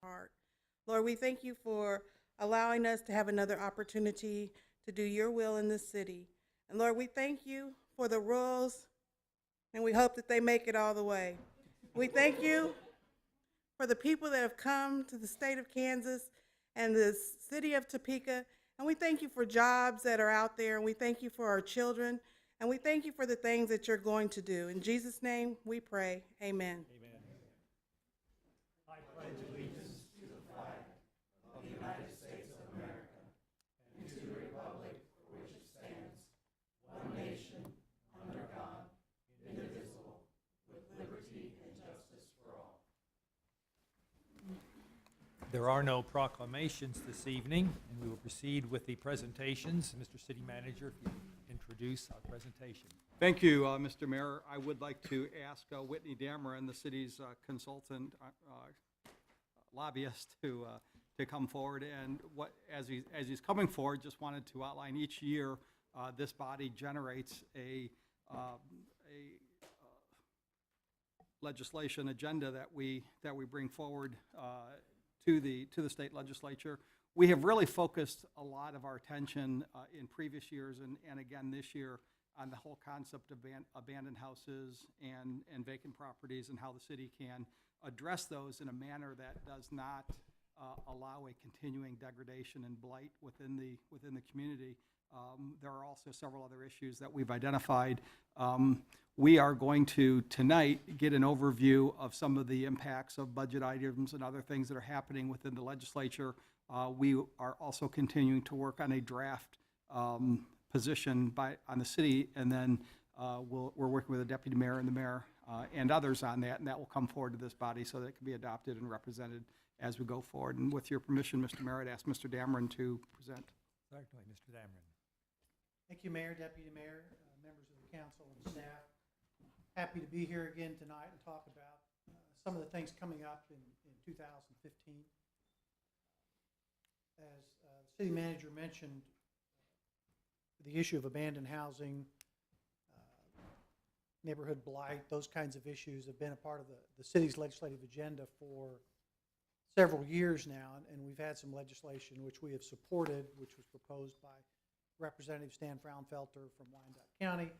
heart. Lord, we thank you for allowing us to have another opportunity to do your will in this city. And Lord, we thank you for the rules, and we hope that they make it all the way. We thank you for the people that have come to the state of Kansas and the city of Topeka. And we thank you for jobs that are out there, and we thank you for our children, and we thank you for the things that you're going to do. In Jesus' name we pray, amen. Amen. I pledge allegiance to the flag of the United States of America and to the republic for which it stands, one nation, under God, indivisible, with liberty and justice for all. There are no proclamations this evening, and we will proceed with the presentations. Mr. City Manager, if you introduce our presentation. Thank you, Mr. Mayor. I would like to ask Whitney Dameron, the city's consultant lobbyist, to come forward. And as he's coming forward, just wanted to outline each year this body generates a legislation agenda that we bring forward to the state legislature. We have really focused a lot of our attention in previous years and again this year on the whole concept of abandoned houses and vacant properties and how the city can address those in a manner that does not allow a continuing degradation and blight within the community. There are also several other issues that we've identified. We are going to tonight get an overview of some of the impacts of budget items and other things that are happening within the legislature. We are also continuing to work on a draft position on the city, and then we're working with the deputy mayor and the mayor and others on that, and that will come forward to this body so that it can be adopted and represented as we go forward. And with your permission, Mr. Mayor, I'd ask Mr. Dameron to present. Certainly, Mr. Dameron. Thank you, Mayor, Deputy Mayor, members of the council and staff. Happy to be here again tonight and talk about some of the things coming up in 2015. As the city manager mentioned, the issue of abandoned housing, neighborhood blight, those kinds of issues have been a part of the city's legislative agenda for several years now, and we've had some legislation which we have supported, which was proposed by Representative Stan Fraunfelter from Wyandotte County.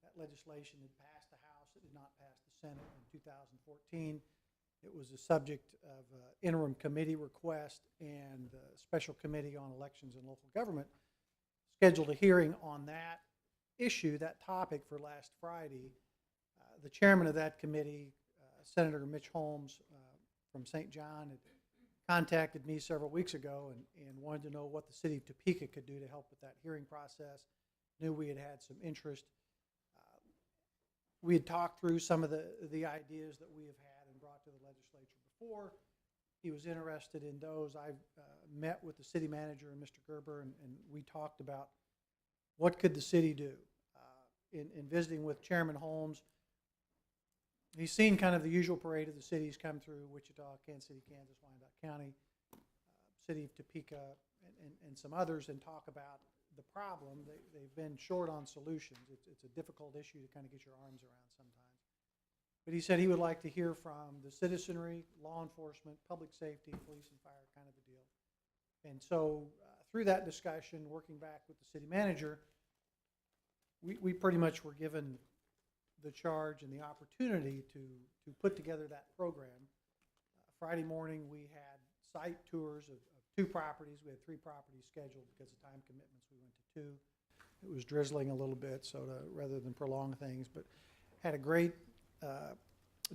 That legislation had passed the House. It did not pass the Senate in 2014. It was the subject of interim committee request, and the Special Committee on Elections and Local Government scheduled a hearing on that issue, that topic, for last Friday. The chairman of that committee, Senator Mitch Holmes from St. John, had contacted me several weeks ago and wanted to know what the city of Topeka could do to help with that hearing process. Knew we had had some interest. We had talked through some of the ideas that we have had and brought to the legislature before. He was interested in those. I've met with the city manager and Mr. Gerber, and we talked about what could the city do. In visiting with Chairman Holmes, he's seen kind of the usual parade of the cities come through: Wichita, Kansas City, Kansas, Wyandotte County, city of Topeka, and some others, and talk about the problem. They've been short on solutions. It's a difficult issue to kind of get your arms around sometimes. But he said he would like to hear from the citizenry, law enforcement, public safety, police and fire, kind of a deal. And so through that discussion, working back with the city manager, we pretty much were given the charge and the opportunity to put together that program. Friday morning we had site tours of 2 properties. We had 3 properties scheduled because of time commitments. We went to 2. It was drizzling a little bit, so rather than prolong things, but had a great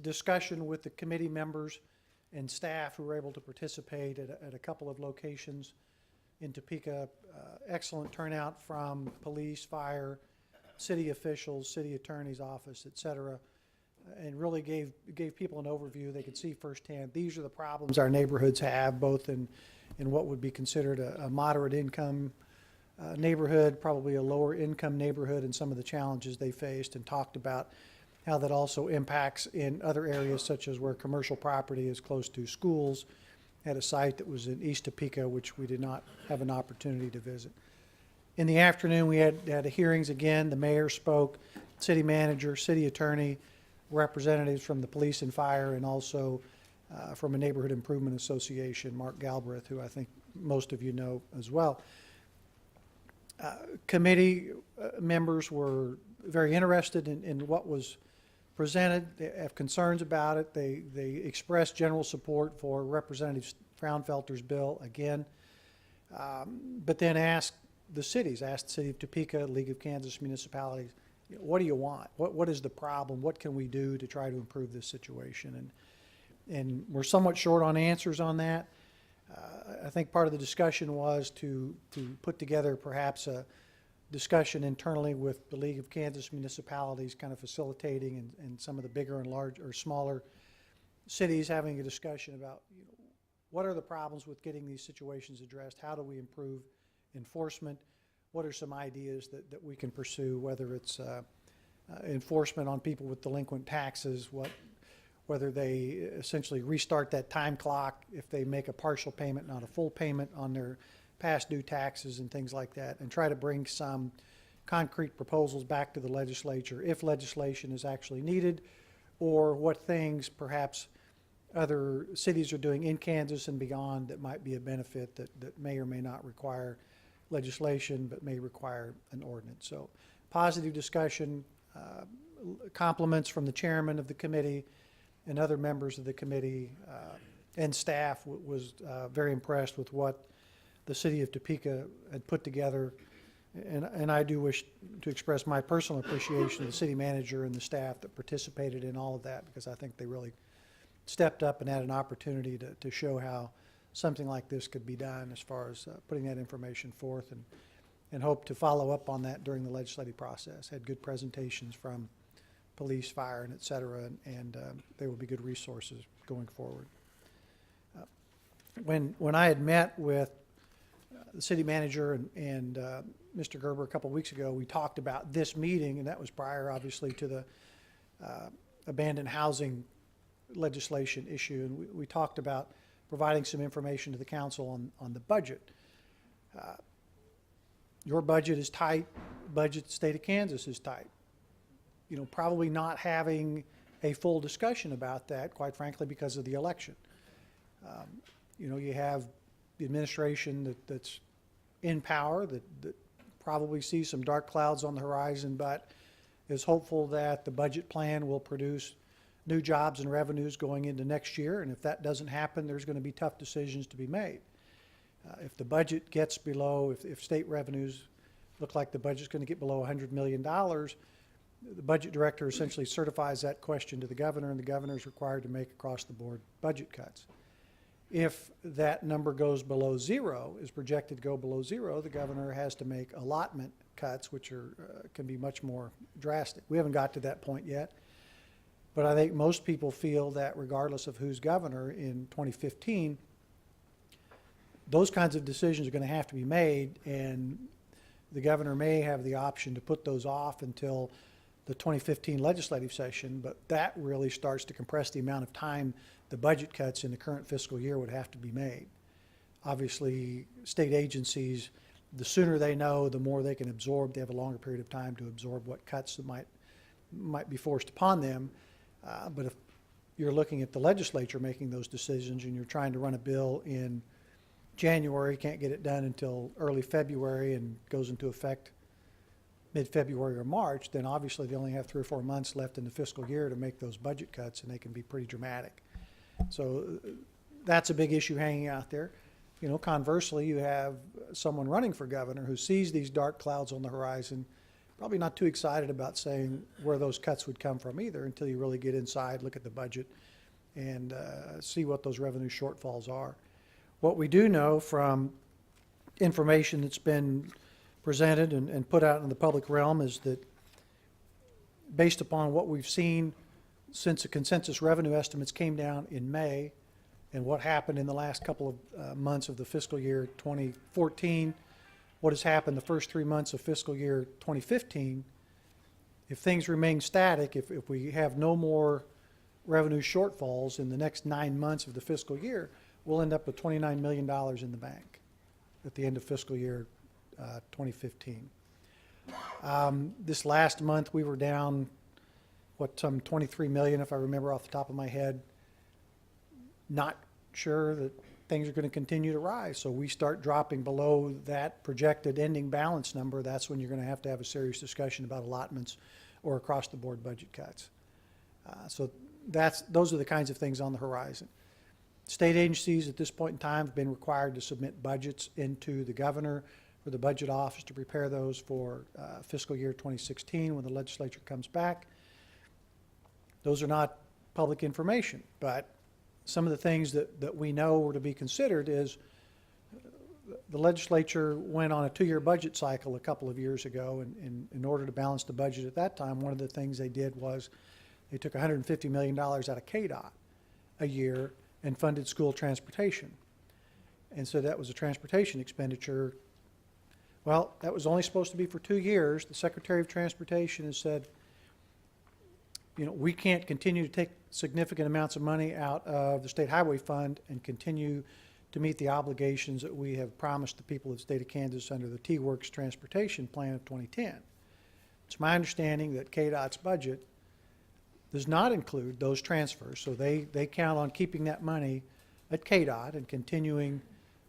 discussion with the committee members and staff who were able to participate at a couple of locations in Topeka. Excellent turnout from police, fire, city officials, city attorney's office, et cetera, and really gave people an overview. They could see firsthand these are the problems our neighborhoods have, both in what would be considered a moderate income neighborhood, probably a lower income neighborhood, and some of the challenges they faced, and talked about how that also impacts in other areas, such as where commercial property is close to schools. Had a site that was in East Topeka, which we did not have an opportunity to visit. In the afternoon, we had hearings again. The mayor spoke, city manager, city attorney, representatives from the police and fire, and also from a Neighborhood Improvement Association, Mark Galbraith, who I think most of you know as well. Committee members were very interested in what was presented. They have concerns about it. They expressed general support for Representative Fraunfelter's bill again, but then asked the cities, asked the city of Topeka, League of Kansas Municipalities, what do you want? What is the problem? What can we do to try to improve this situation? And we're somewhat short on answers on that. I think part of the discussion was to put together perhaps a discussion internally with the League of Kansas Municipalities, kind of facilitating, and some of the bigger and large or smaller cities having a discussion about, what are the problems with getting these situations addressed? How do we improve enforcement? What are some ideas that we can pursue, whether it's enforcement on people with delinquent taxes, whether they essentially restart that time clock if they make a partial payment, not a full payment on their past due taxes and things like that, and try to bring some concrete proposals back to the legislature if legislation is actually needed, or what things perhaps other cities are doing in Kansas and beyond that might be a benefit that may or may not require legislation but may require an ordinance. So positive discussion, compliments from the chairman of the committee and other members of the committee and staff was very impressed with what the city of Topeka had put together. And I do wish to express my personal appreciation to the city manager and the staff that participated in all of that, because I think they really stepped up and had an opportunity to show how something like this could be done as far as putting that information forth, and hope to follow up on that during the legislative process. Had good presentations from police, fire, and et cetera, and they will be good resources going forward. When I had met with the city manager and Mr. Gerber a couple of weeks ago, we talked about this meeting, and that was prior, obviously, to the abandoned housing legislation issue, and we talked about providing some information to the council on the budget. Your budget is tight. Budget state of Kansas is tight. Probably not having a full discussion about that, quite frankly, because of the election. You have the administration that's in power that probably sees some dark clouds on the horizon, but is hopeful that the budget plan will produce new jobs and revenues going into next year. And if that doesn't happen, there's going to be tough decisions to be made. If the budget gets below, if state revenues look like the budget's going to get below $100 million, the budget director essentially certifies that question to the governor, and the governor is required to make across-the-board budget cuts. If that number goes below zero, is projected to go below zero, the governor has to make allotment cuts, which can be much more drastic. We haven't got to that point yet, but I think most people feel that regardless of who's governor in 2015, those kinds of decisions are going to have to be made, and the governor may have the option to put those off until the 2015 legislative session, but that really starts to compress the amount of time the budget cuts in the current fiscal year would have to be made. Obviously, state agencies, the sooner they know, the more they can absorb. They have a longer period of time to absorb what cuts that might be forced upon them. But if you're looking at the legislature making those decisions and you're trying to run a bill in January, can't get it done until early February and goes into effect mid-February or March, then obviously they only have 3 or 4 months left in the fiscal year to make those budget cuts, and they can be pretty dramatic. So that's a big issue hanging out there. Conversely, you have someone running for governor who sees these dark clouds on the horizon, probably not too excited about saying where those cuts would come from either until you really get inside, look at the budget, and see what those revenue shortfalls are. What we do know from information that's been presented and put out in the public realm is that based upon what we've seen since the consensus revenue estimates came down in May and what happened in the last couple of months of the fiscal year 2014, what has happened the first 3 months of fiscal year 2015, if things remain static, if we have no more revenue shortfalls in the next 9 months of the fiscal year, we'll end up with $29 million in the bank at the end of fiscal year 2015. This last month we were down, some 23 million if I remember off the top of my head. not sure that things are going to continue to rise. So we start dropping below that projected ending balance number, that's when you're going to have a serious discussion about allotments or across-the-board budget cuts. So those are the kinds of things on the horizon. State agencies at this point in time have been required to submit budgets into the governor for the budget office to prepare those for fiscal year 2016 when the legislature comes back. Those are not public information, but some of the things that we know were to be considered is the legislature went on a 2-year budget cycle a couple of years ago, and in order to balance the budget at that time, one of the things they did was they took $150 million out of KDOT a year and funded school transportation. And so that was a transportation expenditure. Well, that was only supposed to be for 2 years. The Secretary of Transportation has said, you know, we can't continue to take significant amounts of money out of the State Highway Fund and continue to meet the obligations that we have promised the people of the state of Kansas under the T-Works Transportation Plan of 2010. It's my understanding that KDOT's budget does not include those transfers, so they count on keeping that money at KDOT and continuing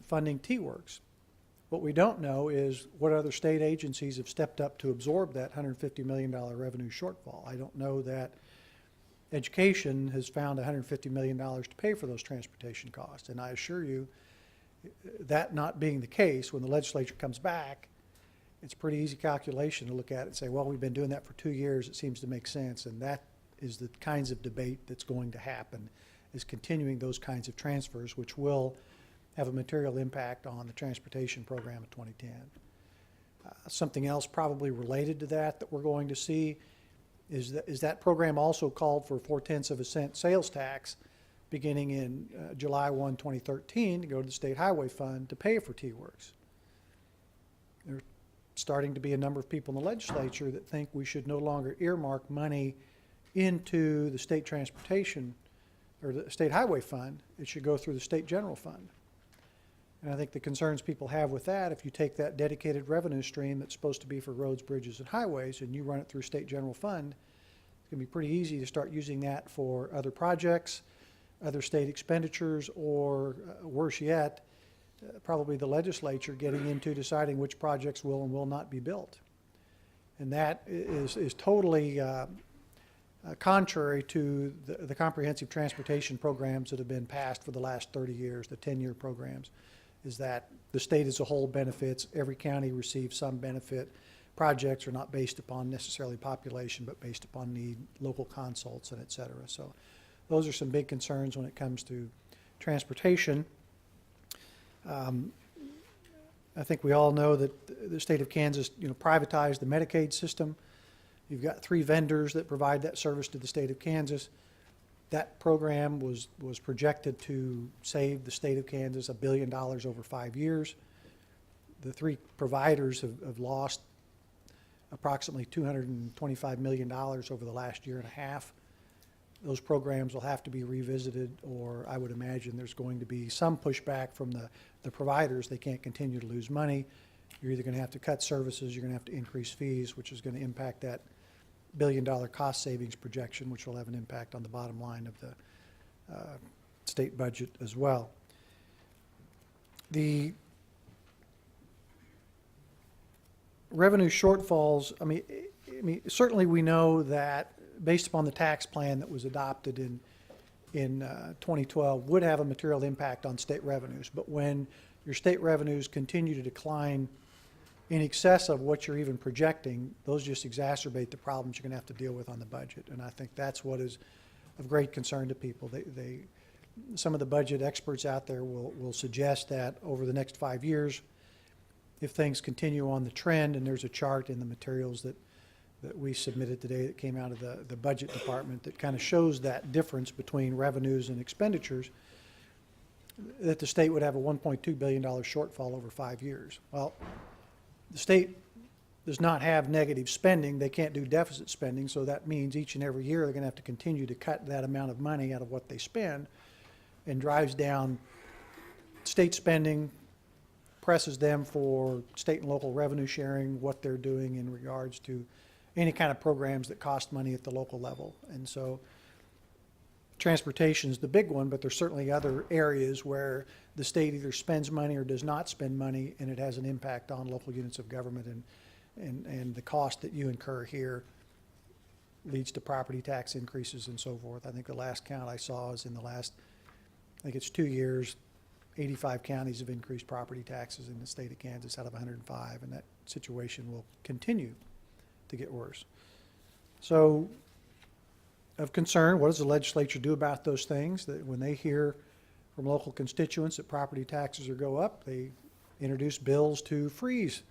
funding T-Works. What we don't know is what other state agencies have stepped up to absorb that $150 million revenue shortfall. I don't know that education has found $150 million to pay for those transportation costs. And I assure you, that not being the case, when the legislature comes back, it's a pretty easy calculation to look at it and say, well, we've been doing that for 2 years. It seems to make sense. And that is the kinds of debate that's going to happen, is continuing those kinds of transfers, which will have a material impact on the transportation program of 2010. Something else probably related to that we're going to see is that program also called for 0.4 cent sales tax beginning in July 1, 2013 to go to the State Highway Fund to pay for T-Works. There are starting to be a number of people in the legislature that think we should no longer earmark money into the state transportation or the State Highway Fund. It should go through the State General Fund. And I think the concerns people have with that, if you take that dedicated revenue stream that's supposed to be for roads, bridges, and highways, and you run it through State General Fund, it's going to be pretty easy to start using that for other projects, other state expenditures, or worse yet, probably the legislature getting into deciding which projects will and will not be built. And that is totally contrary to the comprehensive transportation programs that have been passed for the last 30 years, the 10-year programs, is that the state as a whole benefits, every county receives some benefit. Projects are not based upon necessarily population, but based upon need, local consults, and et cetera. So those are some big concerns when it comes to transportation. I think we all know that the state of Kansas, privatized the Medicaid system. You've got 3 vendors that provide that service to the state of Kansas. That program was projected to save the state of Kansas $1 billion over 5 years. The 3 providers have lost approximately $225 million over the last year and a half. Those programs will have to be revisited, or I would imagine there's going to be some pushback from the providers. They can't continue to lose money. You're either going to have to cut services, you're going to have to increase fees, which is going to impact that $1 billion cost savings projection, which will have an impact on the bottom line of the state budget as well. The revenue shortfalls, I mean, certainly we know that based upon the tax plan that was adopted in 2012 would have a material impact on state revenues. But when your state revenues continue to decline in excess of what you're even projecting, those just exacerbate the problems you're going to have to deal with on the budget. And I think that's what is of great concern to people. Some of the budget experts out there will suggest that over the next 5 years, if things continue on the trend, and there's a chart in the materials that we submitted today that came out of the budget department that kind of shows that difference between revenues and expenditures, that the state would have a $1.2 billion shortfall over 5 years. Well, the state does not have negative spending. They can't do deficit spending, so that means each and every year they're going to have to continue to cut that amount of money out of what they spend, and drives down state spending, presses them for state and local revenue sharing, what they're doing in regards to any kind of programs that cost money at the local level. And so transportation is the big one, but there's certainly other areas where the state either spends money or does not spend money, and it has an impact on local units of government, and the cost that you incur here leads to property tax increases and so forth. I think the last count I saw is in the last, I think it's 2 years, 85 counties have increased property taxes in the state of Kansas out of 105, and that situation will continue to get worse. So, of concern, what does the legislature do about those things? That when they hear from local constituents that property taxes are go up, they introduce bills to freeze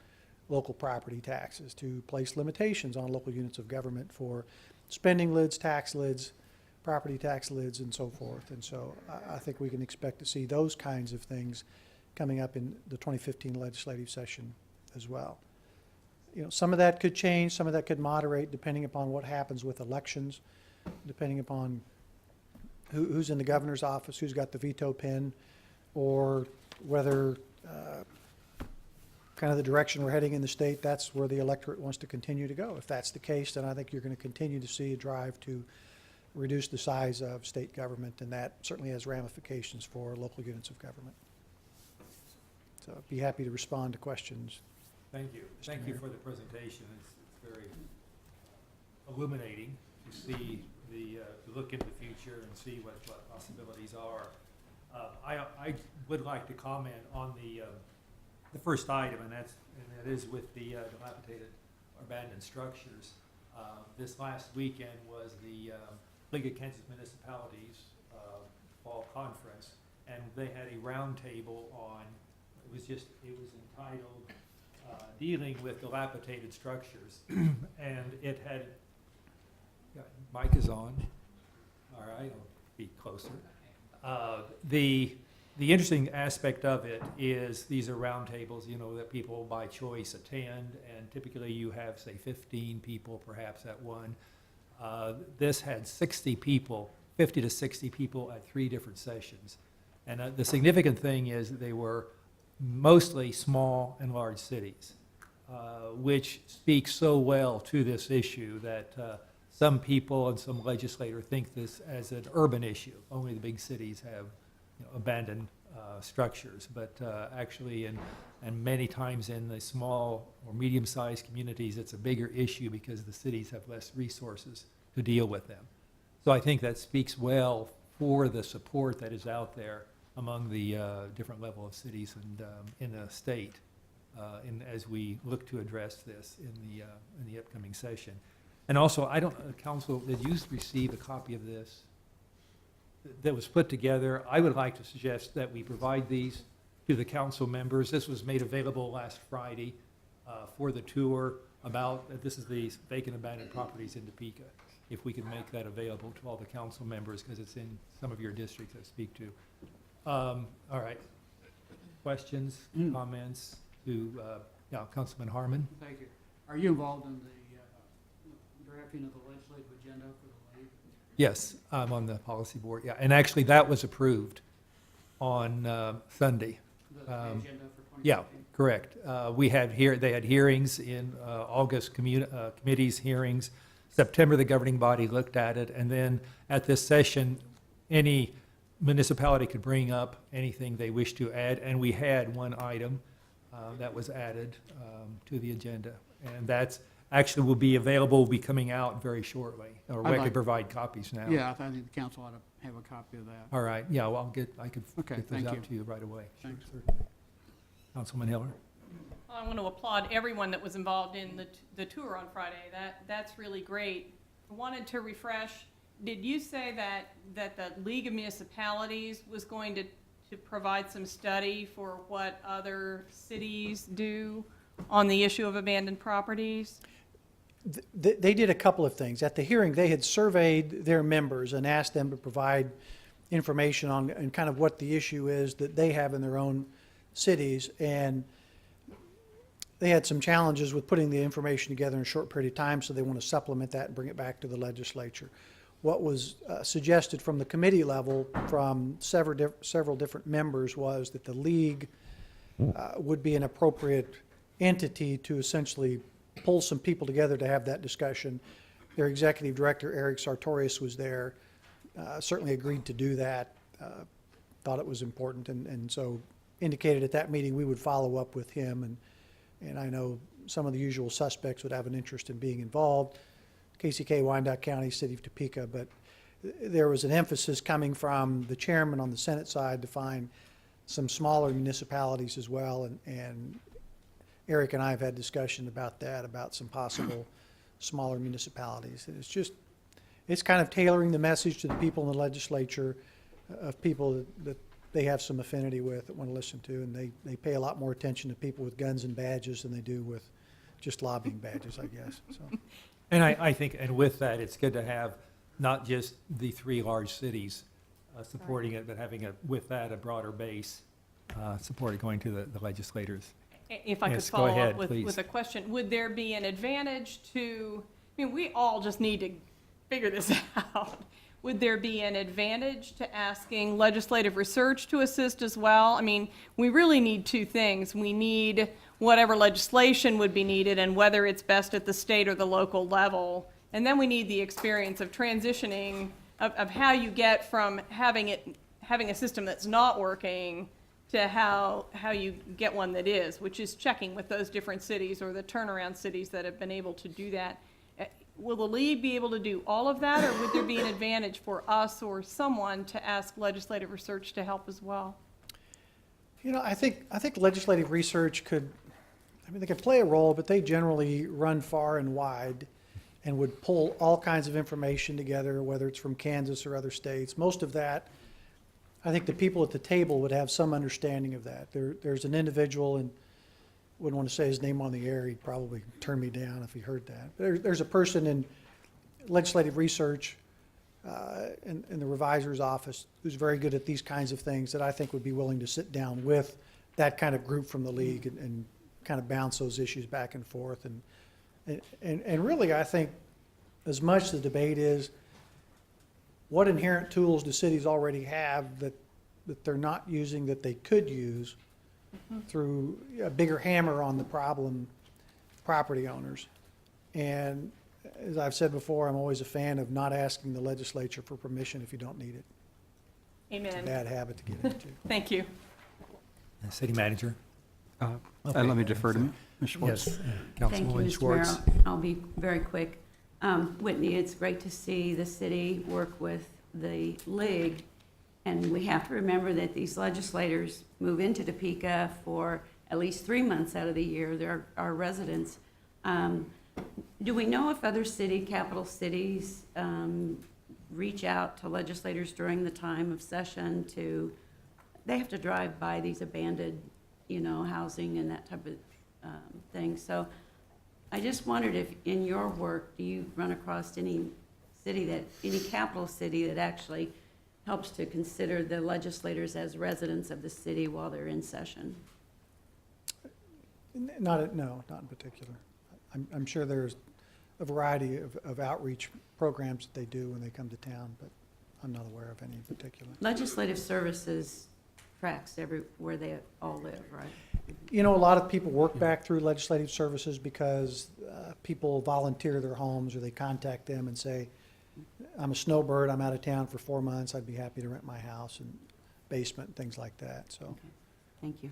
local property taxes, to place limitations on local units of government for spending lids, tax lids, property tax lids, and so forth. And so I think we can expect to see those kinds of things coming up in the 2015 legislative session as well. You know, some of that could change, some of that could moderate depending upon what happens with elections, depending upon who's in the governor's office, who's got the veto pen, or whether kind of the direction we're heading in the state, that's where the electorate wants to continue to go. If that's the case, then I think you're going to continue to see a drive to reduce the size of state government, and that certainly has ramifications for local units of government. So I'd be happy to respond to questions. Thank you. Mr. Thank you Mayor. for the presentation. It's very illuminating to see to look into the future and see what possibilities are. I would like to comment on the first item, and that is with the dilapidated abandoned structures. This last weekend was the League of Kansas Municipalities fall conference, and they had a roundtable on. It was entitled "Dealing with Dilapidated Structures," and it had. Mic is on. All right, I'll be closer. The interesting aspect of it is these are roundtables, you know, that people by choice attend, and typically you have, say, 15 people perhaps at one. This had 60 people, 50 to 60 people at 3 different sessions. And the significant thing is that they were mostly small and large cities, which speaks so well to this issue that some people and some legislators think this as an urban issue. Only the big cities have abandoned structures, but actually, and many times in the small or medium-sized communities, it's a bigger issue because the cities have less resources to deal with them. So I think that speaks well for the support that is out there among the different level of cities and in the state, as we look to address this in the upcoming session. And also, Council, did you receive a copy of this that was put together? I would like to suggest that we provide these to the council members. This was made available last Friday for the tour about, this is the vacant abandoned properties in Topeka. If we can make that available to all the council members, because it's in some of your districts I speak to. All right. Questions, comments to, Councilman Harmon? Thank you. Are you involved in the drafting of the legislative agenda for the league? Yes, I'm on the policy board, yeah. And actually, that was approved on Sunday. The agenda for 2015? Yeah, correct. They had hearings in August, committees hearings. September, the governing body looked at it. And then at this session, any municipality could bring up anything they wish to add. And we had one item that was added to the agenda. And that's actually will be coming out very shortly. Or we could provide copies now. Yeah, I think the council ought to have a copy of that. All right, yeah, well, I could Okay, get those thank out you. to you right away. Thanks. Certainly. Councilman Hiller? Well, I want to applaud everyone that was involved in the tour on Friday. That's really great. I wanted to refresh, did you say that the League of Municipalities was going to provide some study for what other cities do on the issue of abandoned properties? They did a couple of things. At the hearing, they had surveyed their members and asked them to provide information on and kind of what the issue is that they have in their own cities. And they had some challenges with putting the information together in a short period of time, so they want to supplement that and bring it back to the legislature. What was suggested from the committee level from several different members was that the league would be an appropriate entity to essentially pull some people together to have that discussion. Their executive director, Eric Sartorius, was there. certainly agreed to do that, thought it was important, and so indicated at that meeting we would follow up with him, and I know some of the usual suspects would have an interest in being involved, KCK, Wyandotte County, City of Topeka, but there was an emphasis coming from the chairman on the Senate side to find some smaller municipalities as well, and Eric and I have had discussion about that, about some possible smaller municipalities. And it's kind of tailoring the message to the people in the legislature of people that they have some affinity with, that want to listen to, and they pay a lot more attention to people with guns and badges than they do with just lobbying badges, I guess, so. And I think, and with that, it's good to have not just the 3 large cities supporting it, but having with that a broader base support going to the legislators. If I could Yes, go follow ahead, up with please. a question, would there be an advantage to, I mean, we all just need to figure this out. Would there be an advantage to asking legislative research to assist as well? I mean, we really need 2 things. We need whatever legislation would be needed and whether it's best at the state or the local level. And then we need the experience of transitioning, of how you get from having a system that's not working to how you get one that is, which is checking with those different cities or the turnaround cities that have been able to do that. Will the league be able to do all of that, or would there be an advantage for us or someone to ask legislative research to help as well? You know, I think legislative research could, I mean, they could play a role, but they generally run far and wide and would pull all kinds of information together, whether it's from Kansas or other states. Most of that, I think the people at the table would have some understanding of that. There's an individual, and wouldn't want to say his name on the air, he'd probably turn me down if he heard that. There's a person in legislative research in the revisor's office who's very good at these kinds of things that I think would be willing to sit down with that kind of group from the league and kind of bounce those issues back and forth. And really, I think as much the debate is, what inherent tools do cities already have that they're not using that they could use through a bigger hammer on the problem property owners? And as I've said before, I'm always a fan of not asking the legislature for permission if you don't need it. It's Amen. a bad habit to get into. Thank you. City manager? Okay. Let me defer to Ms. Schwartz. Yes, Thank you, Councilwoman Mr. Schwartz. Mayor. I'll be very quick. Whitney, it's great to see the city work with the league. And we have to remember that these legislators move into Topeka for at least 3 months out of the year. They're our residents. Do we know if other capital cities reach out to legislators during the time of session they have to drive by these abandoned, housing and that type of thing. So I just wondered if in your work, do you run across any capital city that actually helps to consider the legislators as residents of the city while they're in session? No, not in particular. I'm sure there's a variety of outreach programs that they do when they come to town, but I'm not aware of any in particular. Legislative services tracks everywhere they all live, right? A lot of people work back through legislative services because people volunteer their homes or they contact them and say, I'm a snowbird, I'm out of town for 4 months, I'd be happy to rent my house and basement and things like that, so. Okay. Thank you.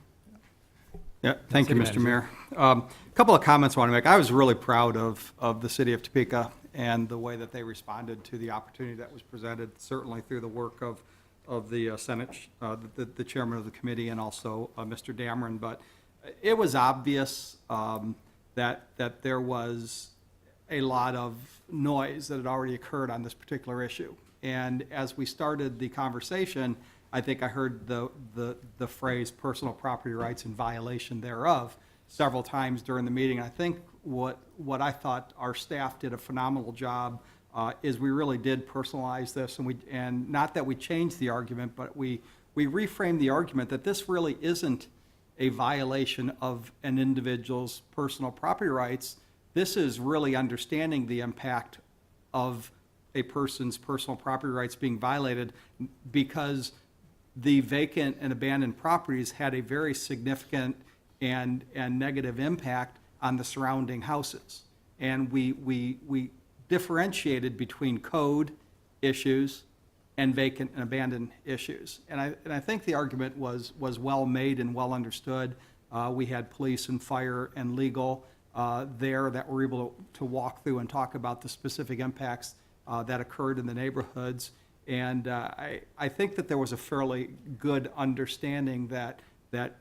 Yeah, thank you, City Mr. Mayor. A couple of comments I want to make. I was really proud of the city of Topeka and the way that they responded to the opportunity that was presented, certainly through the work of the Senate, the chairman of the committee, and also Mr. Dameron. But it was obvious that there was a lot of noise that had already occurred on this particular issue. And as we started the conversation, I think I heard the phrase personal property rights in violation thereof several times during the meeting. I think what I thought our staff did a phenomenal job is we really did personalize this, and not that we changed the argument, but we reframed the argument that this really isn't a violation of an individual's personal property rights. This is really understanding the impact of a person's personal property rights being violated because the vacant and abandoned properties had a very significant and negative impact on the surrounding houses. And we differentiated between code issues and vacant and abandoned issues. And I think the argument was well made and well understood. We had police and fire and legal there that were able to walk through and talk about the specific impacts that occurred in the neighborhoods. And I think that there was a fairly good understanding that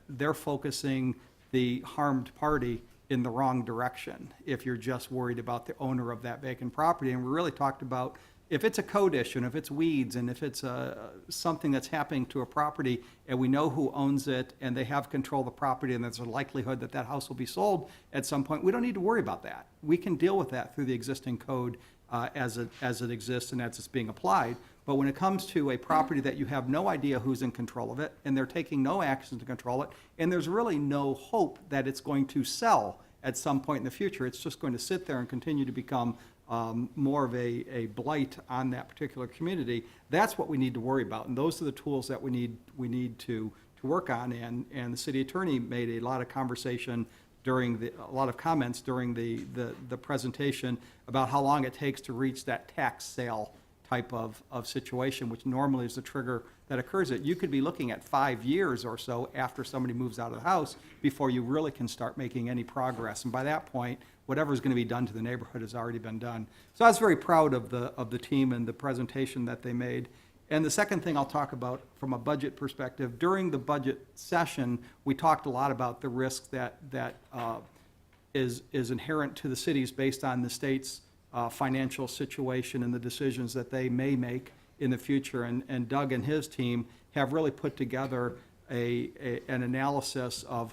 they're focusing the harmed party in the wrong direction if you're just worried about the owner of that vacant property. And we really talked about if it's a code issue, and if it's weeds, and if it's something that's happening to a property, and we know who owns it, and they have control of the property, and there's a likelihood that that house will be sold at some point, we don't need to worry about that. We can deal with that through the existing code as it exists and as it's being applied. But when it comes to a property that you have no idea who's in control of it, and they're taking no action to control it, and there's really no hope that it's going to sell at some point in the future, it's just going to sit there and continue to become more of a blight on that particular community, that's what we need to worry about. And those are the tools that we need to work on. And the city attorney made a lot of conversation a lot of comments during the presentation about how long it takes to reach that tax sale type of situation, which normally is the trigger that occurs. You could be looking at 5 years or so after somebody moves out of the house before you really can start making any progress. And by that point, whatever's going to be done to the neighborhood has already been done. So I was very proud of the team and the presentation that they made. And the second thing I'll talk about from a budget perspective, during the budget session, we talked a lot about the risk that is inherent to the cities based on the state's financial situation and the decisions that they may make in the future. And Doug and his team have really put together an analysis of,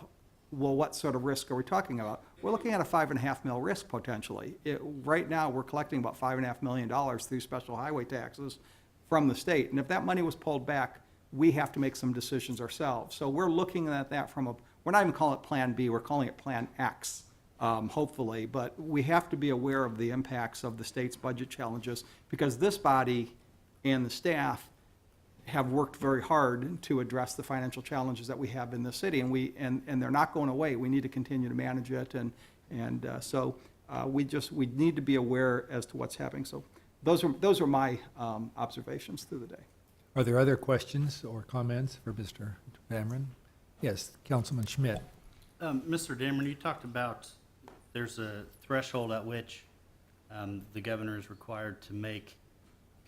well, what sort of risk are we talking about? We're looking at a $5.5 million risk potentially. Right now, we're collecting about $5.5 million through special highway taxes from the state. And if that money was pulled back, we have to make some decisions ourselves. So we're looking at that we're not even calling it Plan B, we're calling it Plan X, hopefully. But we have to be aware of the impacts of the state's budget challenges, because this body and the staff have worked very hard to address the financial challenges that we have in the city, and they're not going away. We need to continue to manage it, so we need to be aware as to what's happening. So those are my observations through the day. Are there other questions or comments for Mr. Dameron? Yes, Councilman Schmidt. Mr. Dameron, you talked about there's a threshold at which the governor is required to make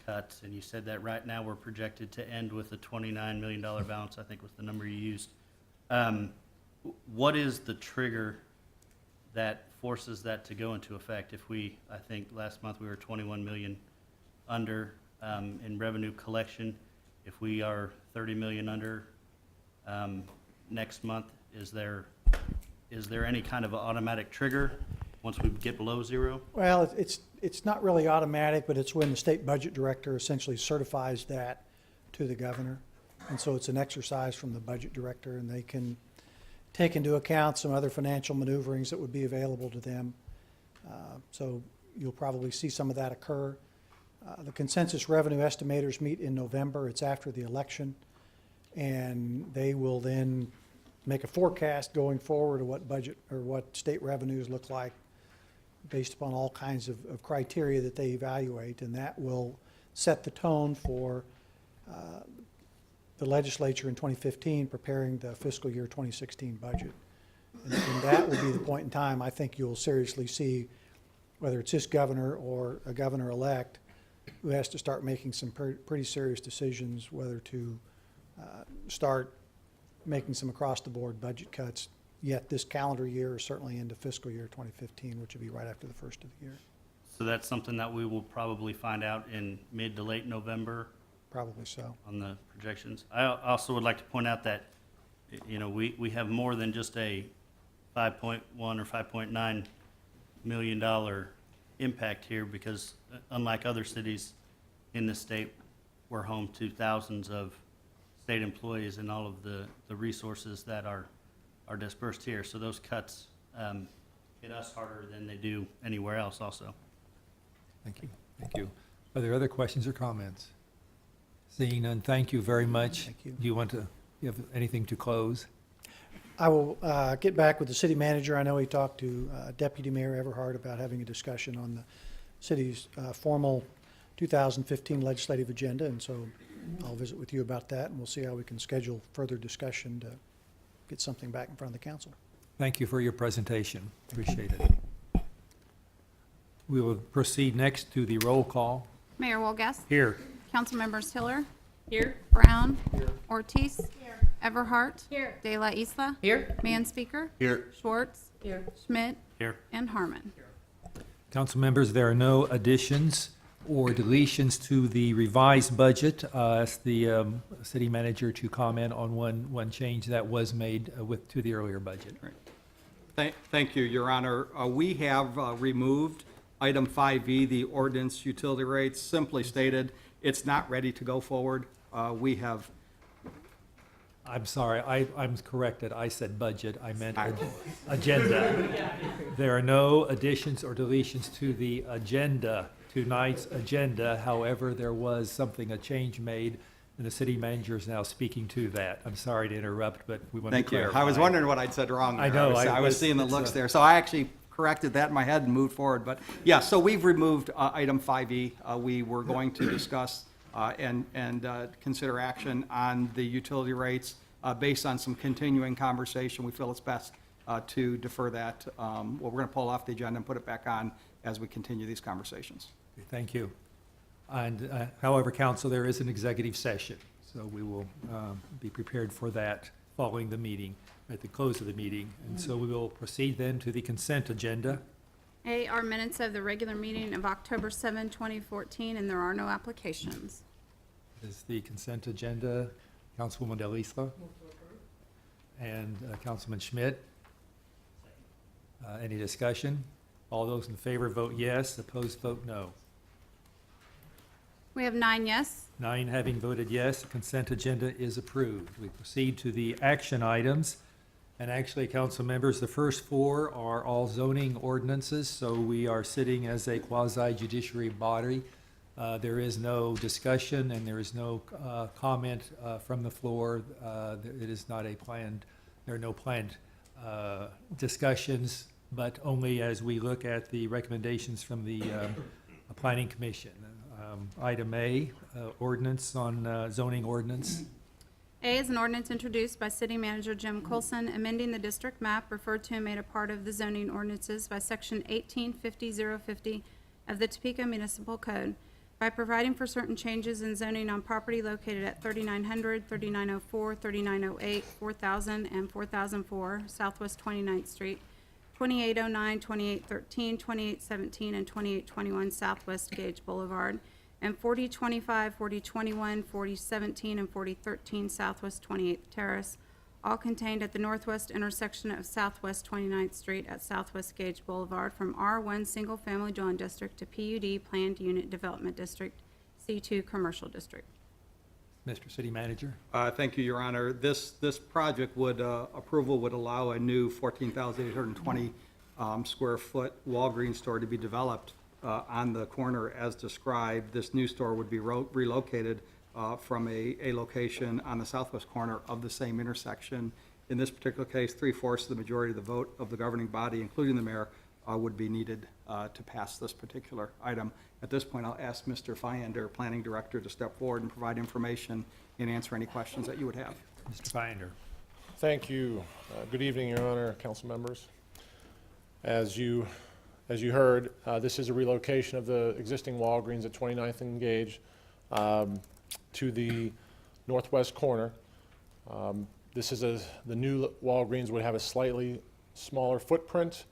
cuts, and you said that right now we're projected to end with a $29 million balance, I think was the number you used. What is the trigger that forces that to go into effect? If I think last month we were 21 million under in revenue collection. If we are 30 million under next month, is there any kind of automatic trigger once we get below zero? Well, it's not really automatic, but it's when the state budget director essentially certifies that to the governor. And so it's an exercise from the budget director, and they can take into account some other financial maneuverings that would be available to them. So you'll probably see some of that occur. The consensus revenue estimators meet in November. It's after the election. And they will then make a forecast going forward of what budget or what state revenues look like based upon all kinds of criteria that they evaluate. And that will set the tone for the legislature in 2015 preparing the fiscal year 2016 budget. And that will be the point in time I think you'll seriously see whether it's this governor or a governor-elect who has to start making some pretty serious decisions whether to start making some across-the-board budget cuts yet this calendar year or certainly into fiscal year 2015, which will be right after the first of the year. So that's something that we will probably find out in mid to late November Probably so. on the projections. I also would like to point out that, we have more than just a $5.1 or $5.9 million impact here, because unlike other cities in the state, we're home to thousands of state employees and all of the resources that are dispersed here. So those cuts hit us harder than they do anywhere else also. Thank you. Thank you. Are there other questions or comments? Seeing none, thank you very much. Thank you. Do you have anything to close? I will get back with the city manager. I know he talked to Deputy Mayor Everhart about having a discussion on the city's formal 2015 legislative agenda, and so I'll visit with you about that, and we'll see how we can schedule further discussion to get something back in front of the council. Thank you for your presentation. Appreciate it. We will proceed next to the roll call. Mayor Wolgast. Here. Councilmembers Hiller. Here? Brown. Ortiz. Everhart. Here. De La Isla. Here? Manspeaker. Here. Schwartz. Here. Schmidt. Here. And Harmon. Council members, there are no additions or deletions to the revised budget. Ask the city manager to comment on one change that was made to the earlier budget. Thank you, Your Honor. We have removed item 5E, the ordinance utility rates. Simply stated, it's not ready to go forward. We have, I'm sorry, I'm corrected. I said budget. I meant agenda. There are no additions or deletions to the agenda, tonight's agenda. However, there was a change made, and the city manager is now speaking to that. I'm sorry to interrupt, but we want to thank you. clarify. I was wondering what I'd said wrong there. I know, I was seeing the it's looks there. So I actually corrected that in my head and moved forward. But yeah, so we've removed item 5E. We were going to discuss and consider action on the utility rates based on some continuing conversation. We feel it's best to defer that. Well, we're going to pull off the agenda and put it back on as we continue these conversations. Thank you. And however, council, there is an executive session, so we will be prepared for that following the meeting, at the close of the meeting. And so we will proceed then to the consent agenda. A are minutes of the regular meeting of October 7, 2014, and there are no applications. Is the consent agenda, Councilwoman Del Isla and Councilman Schmidt. Any discussion? All those in favor vote yes, opposed vote no. We have 9 yes. 9 having voted yes, the consent agenda is approved. We proceed to the action items. And actually, council members, the first 4 are all zoning ordinances, so we are sitting as a quasi-judiciary body. There is no discussion and there is no comment from the floor. It is not a planned, there are no planned discussions, but only as we look at the recommendations from the Planning Commission. Item A, ordinance on zoning ordinance. A is an ordinance introduced by City Manager Jim Colson, amending the district map referred to and made a part of the zoning ordinances by Section 1850050 of the Topeka Municipal Code by providing for certain changes in zoning on property located at 3900, 3904, 3908, 4000, and 4004 Southwest 29th Street, 2809, 2813, 2817, and 2821 Southwest Gage Boulevard, and 4025, 4021, 4017, and 4013 Southwest 28th Terrace, all contained at the northwest intersection of Southwest 29th Street at Southwest Gage Boulevard from R1 Single Family Dwelling District to PUD Planned Unit Development District, C2 Commercial District. Mr. City Manager. Thank you, Your Honor. This project would, approval would allow a new 14,820 square foot Walgreens store to be developed on the corner as described. This new store would be relocated from a location on the southwest corner of the same intersection. In this particular case, 3/4 of the majority of the vote of the governing body, including the mayor, would be needed to pass this particular item. At this point, I'll ask Mr. Fyander, Planning Director, to step forward and provide information and answer any questions that you would have. Mr. Fyander. Thank you. Good evening, Your Honor, council members. As you heard, this is a relocation of the existing Walgreens at 29th and Gage to the northwest corner. This is the new Walgreens would have a slightly smaller footprint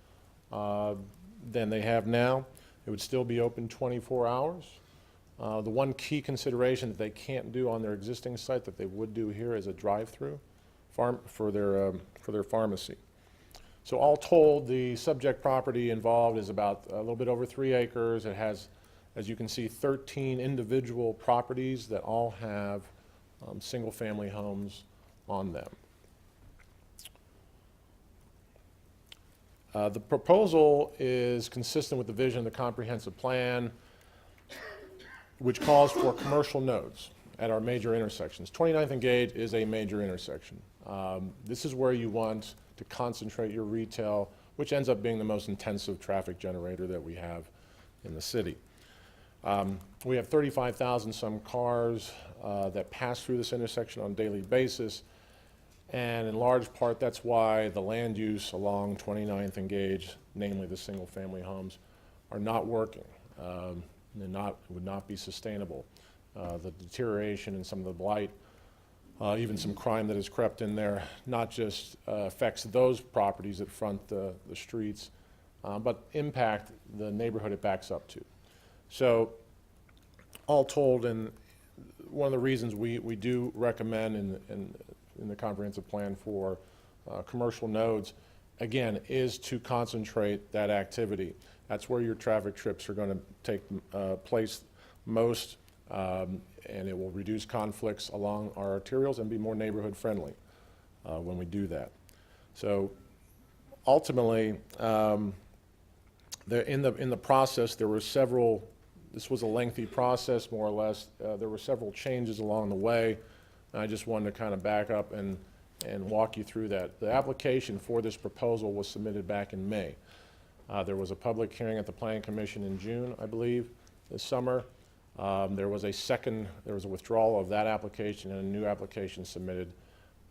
than they have now. It would still be open 24 hours. The one key consideration that they can't do on their existing site that they would do here is a drive-through for their pharmacy. So all told, the subject property involved is about a little bit over 3 acres. It has, as you can see, 13 individual properties that all have single-family homes on them. The proposal is consistent with the vision of the comprehensive plan, which calls for commercial nodes at our major intersections. 29th and Gage is a major intersection. This is where you want to concentrate your retail, which ends up being the most intensive traffic generator that we have in the city. We have 35,000 some cars that pass through this intersection on a daily basis. And in large part, that's why the land use along 29th and Gage, namely the single-family homes, are not working. Would not be sustainable. The deterioration and some of the blight, even some crime that has crept in there, not just affects those properties that front the streets, but impact the neighborhood it backs up to. So, all told, and one of the reasons we do recommend in the comprehensive plan for commercial nodes, again, is to concentrate that activity. That's where your traffic trips are going to take place most, and it will reduce conflicts along our arterials and be more neighborhood friendly when we do that. So ultimately, in the process, there were several. This was a lengthy process, more or less. There were several changes along the way. And I just wanted to kind of back up and walk you through that. The application for this proposal was submitted back in May. There was a public hearing at the Planning Commission in June, I believe, this summer. There was a withdrawal of that application and a new application submitted.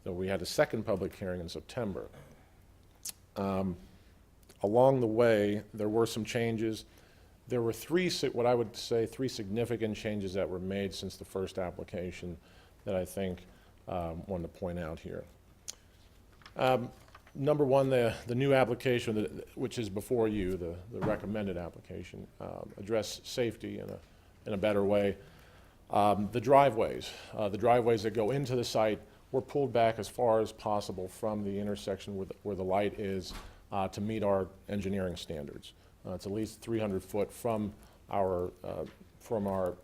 So we had a second public hearing in September. Along the way, there were some changes. There were what I would say three significant changes that were made since the first application that I think wanted to point out here. Number one, the new application, which is before you, the recommended application, address safety in a better way. The driveways that go into the site were pulled back as far as possible from the intersection where the light is to meet our engineering standards. It's at least 300 foot from our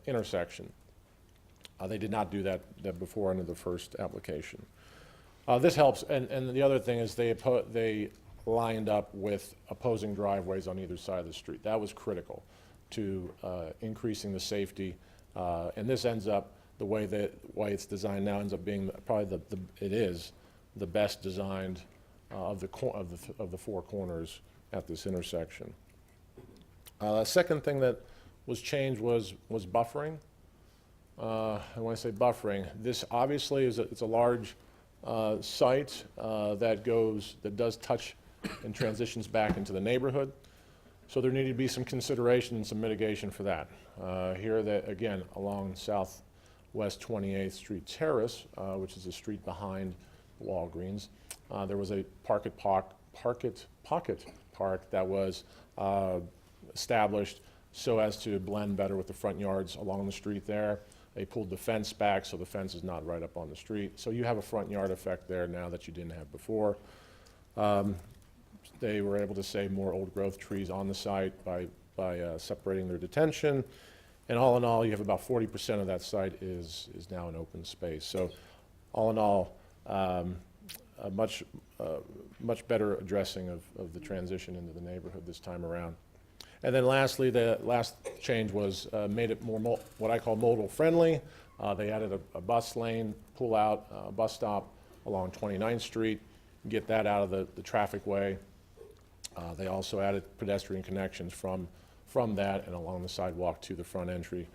intersection. They did not do that before under the first application. This helps, and the other thing is they lined up with opposing driveways on either side of the street. That was critical to increasing the safety, and this ends up the way it's designed now ends up being probably the best designed of the four corners at this intersection. The second thing that was changed was buffering. And when I say buffering, this obviously it's a large site that does touch and transitions back into the neighborhood. So there needed to be some consideration and some mitigation for that. Here, again, along Southwest 28th Street Terrace, which is a street behind Walgreens, there was a pocket park that was established so as to blend better with the front yards along the street there. They pulled the fence back so the fence is not right up on the street. So you have a front yard effect there now that you didn't have before. They were able to save more old growth trees on the site by separating their detention. And all in all, you have about 40% of that site is now an open space. So all in all, a much better addressing of the transition into the neighborhood this time around. And then lastly, the last change was made it more what I call modal friendly. They added a bus lane, pull out bus stop along 29th Street, get that out of the traffic way. They also added pedestrian connections from that and along the sidewalk to the front entry,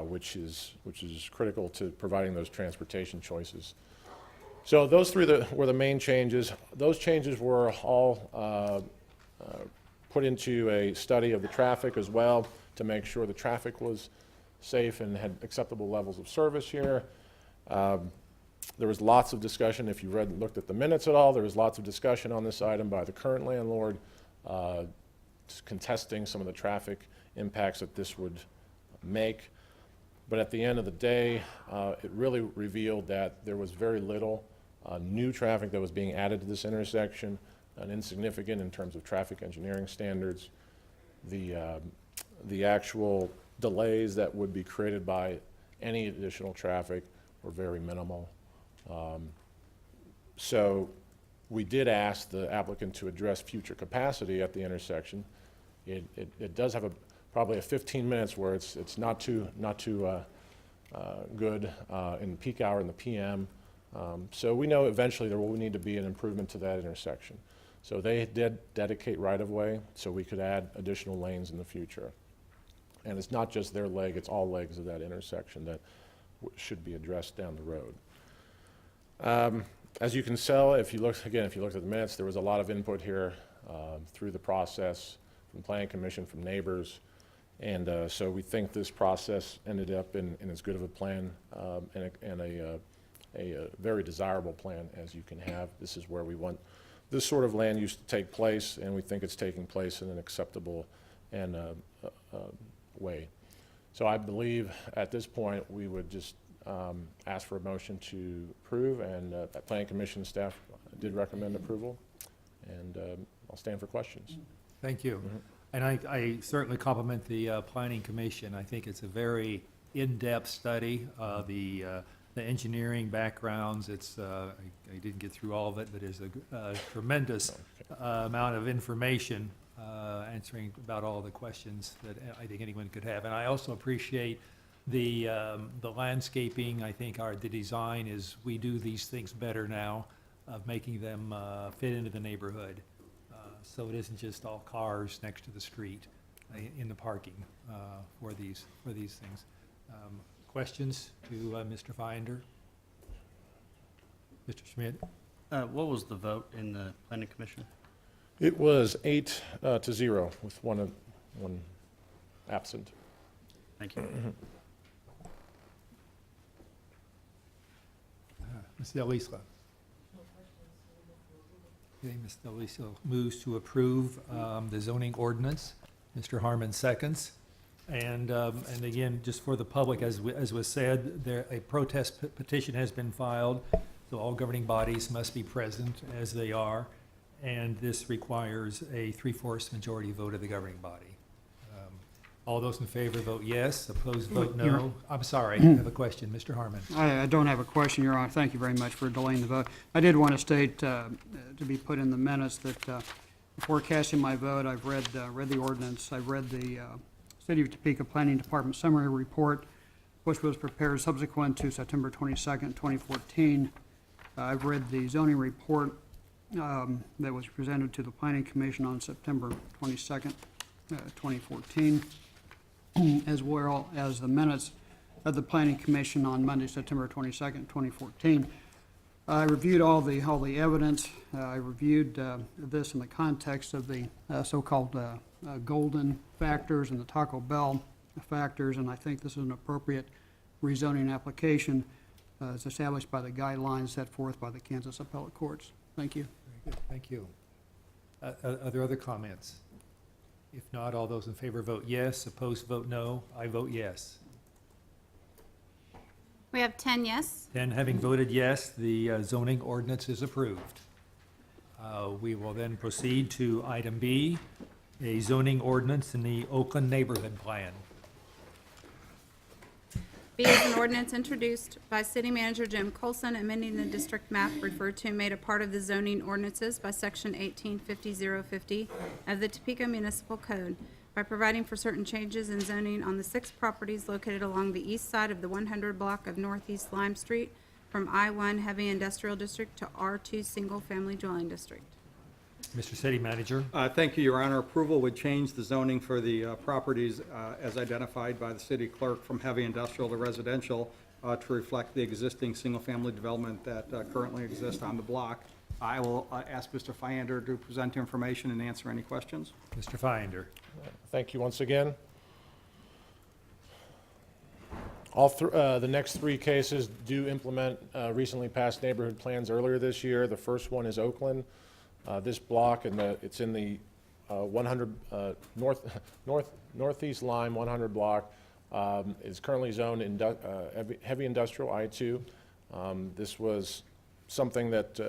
which is critical to providing those transportation choices. So those three were the main changes. Those changes were all put into a study of the traffic as well to make sure the traffic was safe and had acceptable levels of service here. There was lots of discussion, if you looked at the minutes at all, there was lots of discussion on this item by the current landlord, contesting some of the traffic impacts that this would make. But at the end of the day, it really revealed that there was very little new traffic that was being added to this intersection, and insignificant in terms of traffic engineering standards. The actual delays that would be created by any additional traffic were very minimal. So we did ask the applicant to address future capacity at the intersection. It does have probably a 15 minutes where it's not too good in the peak hour in the PM. So we know eventually there will need to be an improvement to that intersection. So they did dedicate right-of-way so we could add additional lanes in the future. And it's not just their leg, it's all legs of that intersection that should be addressed down the road. As you can tell, if you look, again, if you looked at the minutes, there was a lot of input here through the process, from the Planning Commission, from neighbors. And so we think this process ended up in as good of a plan and a very desirable plan as you can have. This is where we want this sort of land use to take place, and we think it's taking place in an acceptable and way. So I believe at this point, we would just ask for a motion to approve, and Planning Commission staff did recommend approval, and I'll stand for questions. Thank you. And I certainly compliment the Planning Commission. I think it's a very in-depth study, the engineering backgrounds. I didn't get through all of it, but it's a tremendous amount of information answering about all the questions that I think anyone could have. And I also appreciate the landscaping. I think the design is, we do these things better now, of making them fit into the neighborhood. So it isn't just all cars next to the street in the parking for these things. Questions to Mr. Finder? Mr. Schmidt? What was the vote in the Planning Commission? It was 8-0 with one absent. Thank you. Ms. Delisla? Okay, Ms. Delisla moves to approve the zoning ordinance. Mr. Harmon seconds. And again, just for the public, as was said, a protest petition has been filed, so all governing bodies must be present, as they are, and this requires a 3/4 majority vote of the governing body. All those in favor vote yes, opposed vote no. I'm sorry, I have a question. Mr. Harmon. I don't have a question, Your Honor. Thank you very much for delaying the vote. I did want to state, to be put in the minutes, that before casting my vote, I've read the ordinance. I've read the City of Topeka Planning Department Summary Report, which was prepared subsequent to September 22nd, 2014. I've read the zoning report that was presented to the Planning Commission on September 22nd, 2014, as well as the minutes of the Planning Commission on Monday, September 22nd, 2014. I reviewed all the evidence. I reviewed this in the context of the so-called golden factors and the Taco Bell factors, and I think this is an appropriate rezoning application as established by the guidelines set forth by the Kansas appellate courts. Thank you. Very good, thank you. Are there other comments? If not, all those in favor vote yes, opposed vote no. I vote yes. We have 10 yes. Then, having voted yes, the zoning ordinance is approved. We will then proceed to item B, a zoning ordinance in the Oakland Neighborhood Plan. B is an ordinance introduced by City Manager Jim Colson, amending the district map referred to and made a part of the zoning ordinances by Section 1850050 of the Topeka Municipal Code by providing for certain changes in zoning on the 6 properties located along the east side of the 100 block of Northeast Lime Street from I-1 Heavy Industrial District to R2 Single Family Dwelling District. Mr. City Manager. Thank you, Your Honor. Approval would change the zoning for the properties as identified by the city clerk from heavy industrial to residential to reflect the existing single-family development that currently exists on the block. I will ask Mr. Fiander to present information and answer any questions. Mr. Finder. Thank you once again. The next 3 cases do implement recently passed neighborhood plans earlier this year. The first one is Oakland. This block, it's in the 100 Northeast Lime 100 block, is currently zoned heavy industrial I2. This was something that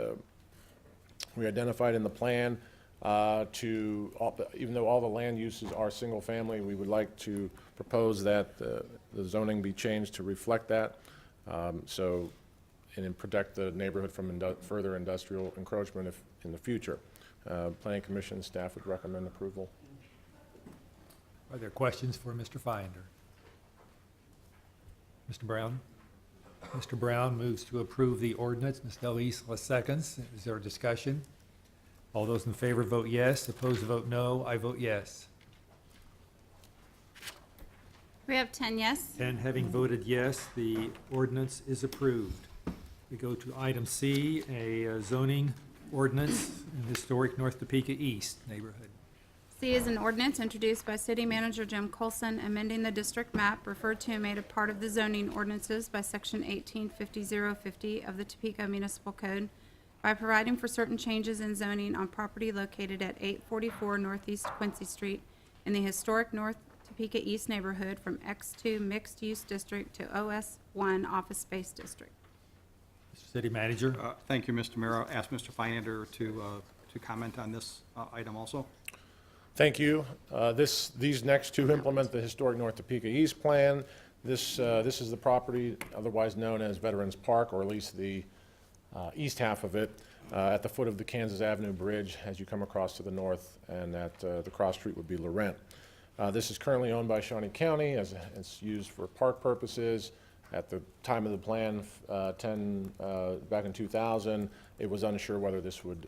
we identified in the plan even though all the land uses are single family, we would like to propose that the zoning be changed to reflect that. And then protect the neighborhood from further industrial encroachment in the future. Planning Commission staff would recommend approval. Are there questions for Mr. Finder? Mr. Brown? Mr. Brown moves to approve the ordinance. Ms. Delisla seconds. Is there a discussion? All those in favor vote yes, opposed vote no. I vote yes. We We have 10 yes. And having voted yes, the ordinance is approved. We go to item C, a zoning ordinance in historic North Topeka East neighborhood. C is an ordinance introduced by City Manager Jim Colson, amending the district map referred to and made a part of the zoning ordinances by Section 1850-050 of the Topeka Municipal Code by providing for certain changes in zoning on property located at 844 Northeast Quincy Street in the historic North Topeka East neighborhood from X2 Mixed Use District to OS1 Office Space District. Mr. City Manager? Thank you, Mr. Mayor. I'll ask Mr. Feineder to comment on this item also. Thank you. These next two implement the historic North Topeka East plan. This is the property otherwise known as Veterans Park, or at least the east half of it, at the foot of the Kansas Avenue Bridge as you come across to the north, and at the cross street would be Laurent. This is currently owned by Shawnee County as it's used for park purposes. At the time of the plan, back in 2000, it was unsure whether this would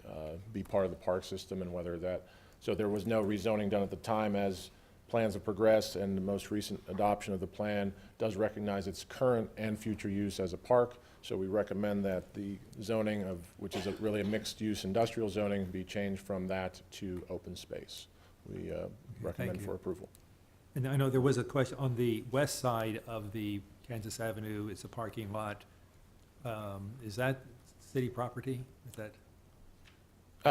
be part of the park system and whether that, so there was no rezoning done at the time. As plans have progressed and the most recent adoption of the plan does recognize its current and future use as a park. So we recommend that the zoning of, which is really a mixed-use industrial zoning, be changed from that to open space. We recommend you. for approval. And I know there was a question on the west side of the Kansas Avenue, it's a parking lot. Is that city property? Is that?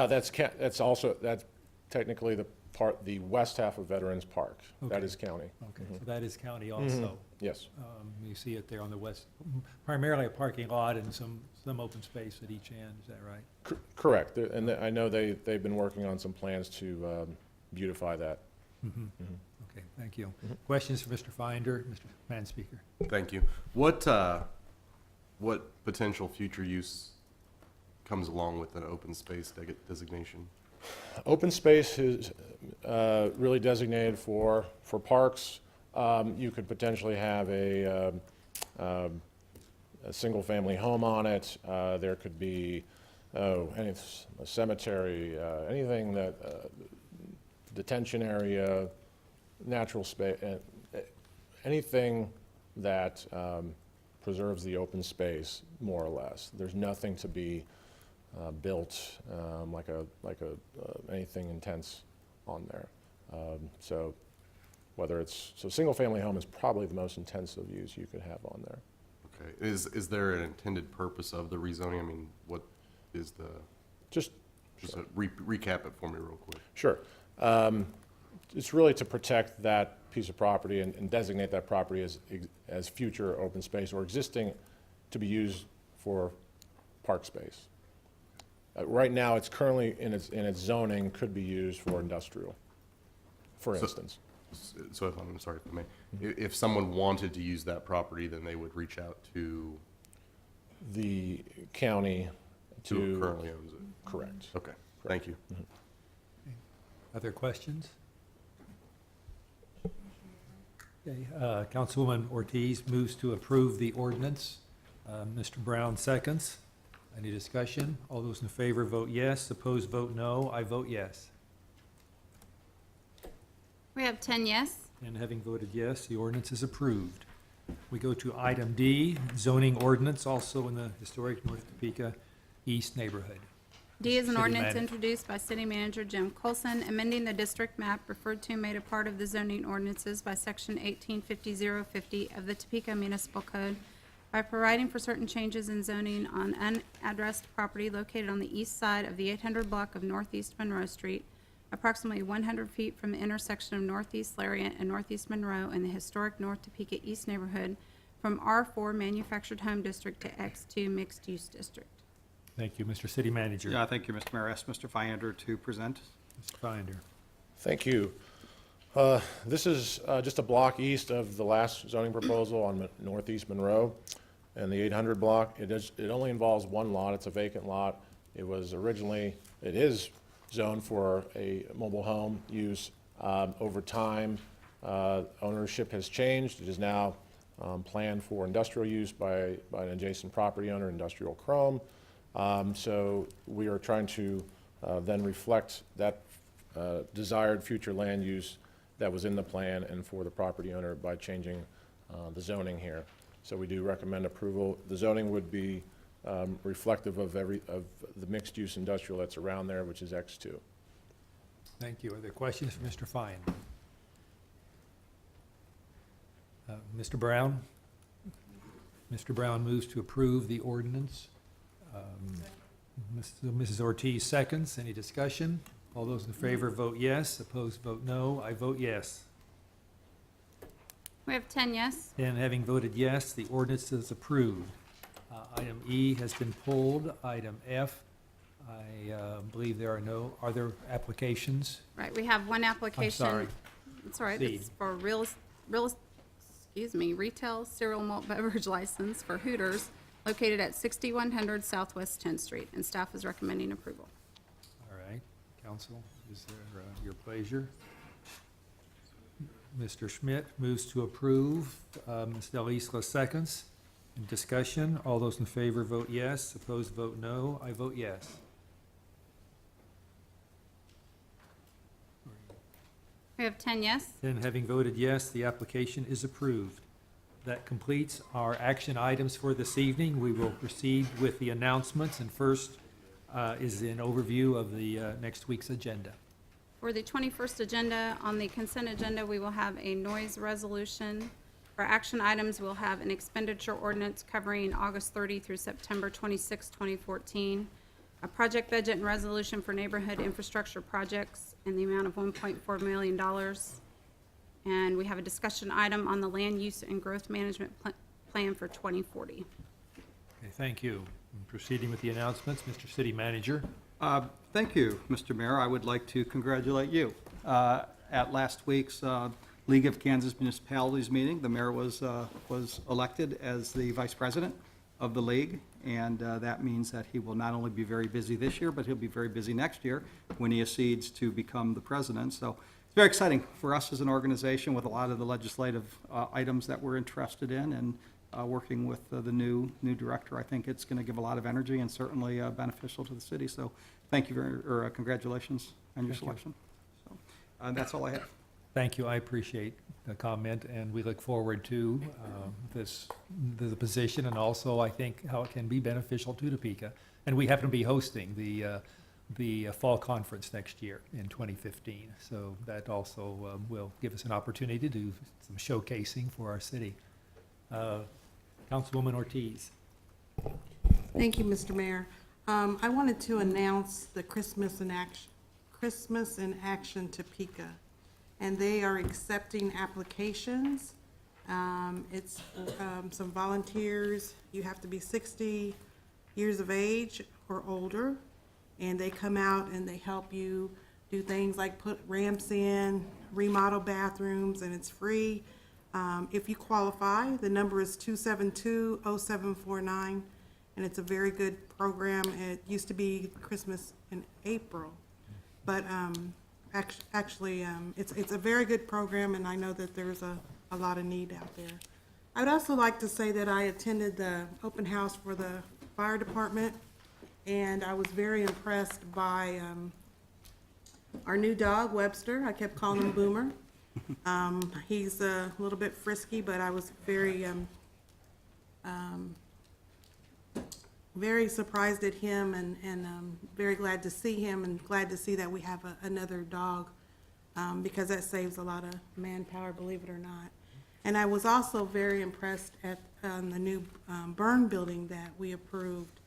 That's technically the west half of Veterans Park. That Okay. is county. Okay, so that is county also. Yes. You see it there on the west, primarily a parking lot and some open space at each end, is that right? Correct. And I know they've been working on some plans to beautify that. Okay, thank you. Questions for Mr. Finder, Mr. Manspeaker? Thank you. What potential future use comes along with an open space designation? Open space is really designated for parks. You could potentially have a single-family home on it. There could be a cemetery, anything that, detention area, natural space, anything that preserves the open space, more or less. There's nothing to be built like anything intense on there. So single-family home is probably the most intensive use you could have on there. Okay. Is there an intended purpose of the rezoning? I mean, what is the, Just recap it for me real quick. Sure. It's really to protect that piece of property and designate that property as future open space or existing to be used for park space. Right now, it's currently in its zoning, could be used for industrial, for instance. So if I'm sorry, if I may, if someone wanted to use that property, then they would reach out to The county who currently owns it? Correct. Okay, thank you. Other questions? Okay, Councilwoman Ortiz moves to approve the ordinance. Mr. Brown seconds. Any discussion? All those in favor vote yes, opposed vote no. I vote yes. We have 10 yes. And having voted yes, the ordinance is approved. We go to item D, zoning ordinance, also in the historic North Topeka East neighborhood. D is an City ordinance manager. introduced by City Manager Jim Colson, amending the district map referred to and made a part of the zoning ordinances by Section 1850-050 of the Topeka Municipal Code by providing for certain changes in zoning on unaddressed property located on the east side of the 800 block of Northeast Monroe Street, approximately 100 feet from the intersection of Northeast Lariat and Northeast Monroe in the historic North Topeka East neighborhood from R4 Manufactured Home District to X2 Mixed Use District. Thank you, Mr. City Manager. Yeah, thank you, Mr. Mayor. Ask Mr. Feineder to present. Mr. Finder. Thank you. This is just a block east of the last zoning proposal on Northeast Monroe and the 800 block. It only involves one lot. It's a vacant lot. It is zoned for a mobile home use. Over time, ownership has changed. It is now planned for industrial use by an adjacent property owner, Industrial Chrome. So we are trying to then reflect that desired future land use that was in the plan and for the property owner by changing the zoning here. So we do recommend approval. The zoning would be reflective of the mixed-use industrial that's around there, which is X2. Thank you. Are there questions for Mr. Fine? Mr. Brown? Mr. Brown moves to approve the ordinance. Mrs. Ortiz seconds. Any discussion? All those in favor vote yes. Opposed vote no. I vote yes. We have 10 yes. And having voted yes, the ordinance is approved. Item E has been pulled. Item F, I believe are there applications? Right, we have one application. sorry. It's all right, Proceed. it's for retail cereal malt beverage license for Hooters located at 6100 Southwest 10th Street, and staff is recommending approval. All right, council, is there your pleasure? Mr. Schmidt moves to approve. Ms. Del Isla seconds. In discussion, all those in favor vote yes. Opposed vote no. I vote yes. We have 10 yes. Then, having voted yes, the application is approved. That completes our action items for this evening. We will proceed with the announcements, and first is an overview of the next week's agenda. For the 21st agenda, on the consent agenda, we will have a noise resolution. For action items, we'll have an expenditure ordinance covering August 30 through September 26, 2014, a project budget and resolution for neighborhood infrastructure projects in the amount of $1.4 million. And we have a discussion item on the land use and growth management plan for 2040. Okay, thank you. And proceeding with the announcements, Mr. City Manager. Thank you, Mr. Mayor. I would like to congratulate you. At last week's League of Kansas Municipalities meeting, the mayor was elected as the vice president of the league, and that means that he will not only be very busy this year, but he'll be very busy next year when he accedes to become the president. So it's very exciting for us as an organization with a lot of the legislative items that we're interested in, and working with the new director. I think it's going to give a lot of energy and certainly beneficial to the city. So thank you or congratulations on your selection. So that's all I have. Thank you. I appreciate the comment, and we look forward to the position, and also I think how it can be beneficial to Topeka. And we happen to be hosting the fall conference next year in 2015, so that also will give us an opportunity to do some showcasing for our city. Councilwoman Ortiz. Thank you, Mr. Mayor. I wanted to announce the Christmas in Action Topeka, and they are accepting applications. It's some volunteers. You have to be 60 years of age or older, and they come out and they help you do things like put ramps in, remodel bathrooms, and it's free. If you qualify, the number is 272-0749, and it's a very good program. It used to be Christmas in April, but actually, it's a very good program, and I know that there's a lot of need out there. I would also like to say that I attended the open house for the fire department, and I was very impressed by our new dog, Webster. I kept calling him Boomer. He's a little bit frisky, but I was very surprised at him, and very glad to see him, and glad to see that we have another dog, because that saves a lot of manpower, believe it or not. And I was also very impressed at the new burn building that we approved.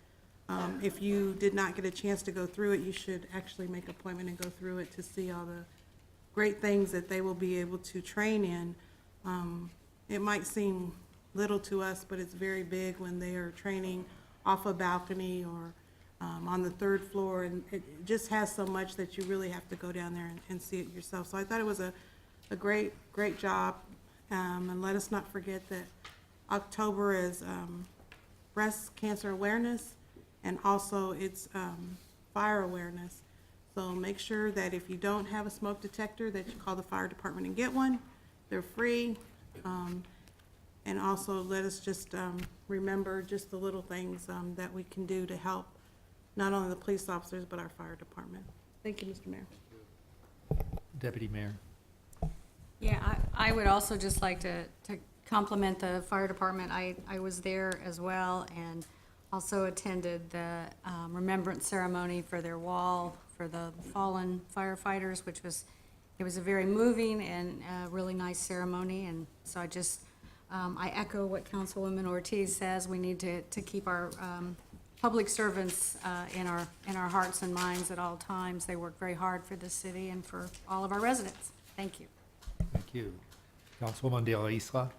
If you did not get a chance to go through it, you should actually make an appointment and go through it to see all the great things that they will be able to train in. It might seem little to us, but it's very big when they are training off a balcony or on the third floor, and it just has so much that you really have to go down there and see it yourself. So I thought it was a great job, and let us not forget that October is breast cancer awareness, and also it's fire awareness. So make sure that if you don't have a smoke detector, that you call the fire department and get one. They're free. And also let us just remember just the little things that we can do to help not only the police officers, but our fire department. Thank you, Mr. Mayor. Deputy Mayor. Yeah, I would also just like to compliment the fire department. I was there as well and also attended the remembrance ceremony for their wall for the fallen firefighters, which was, it was a very moving and really nice ceremony. And so I echo what Councilwoman Ortiz says. We need to keep our public servants in our hearts and minds at all times. They work very hard for the city and for all of our residents. Thank you. Thank you. Councilwoman De La Isla,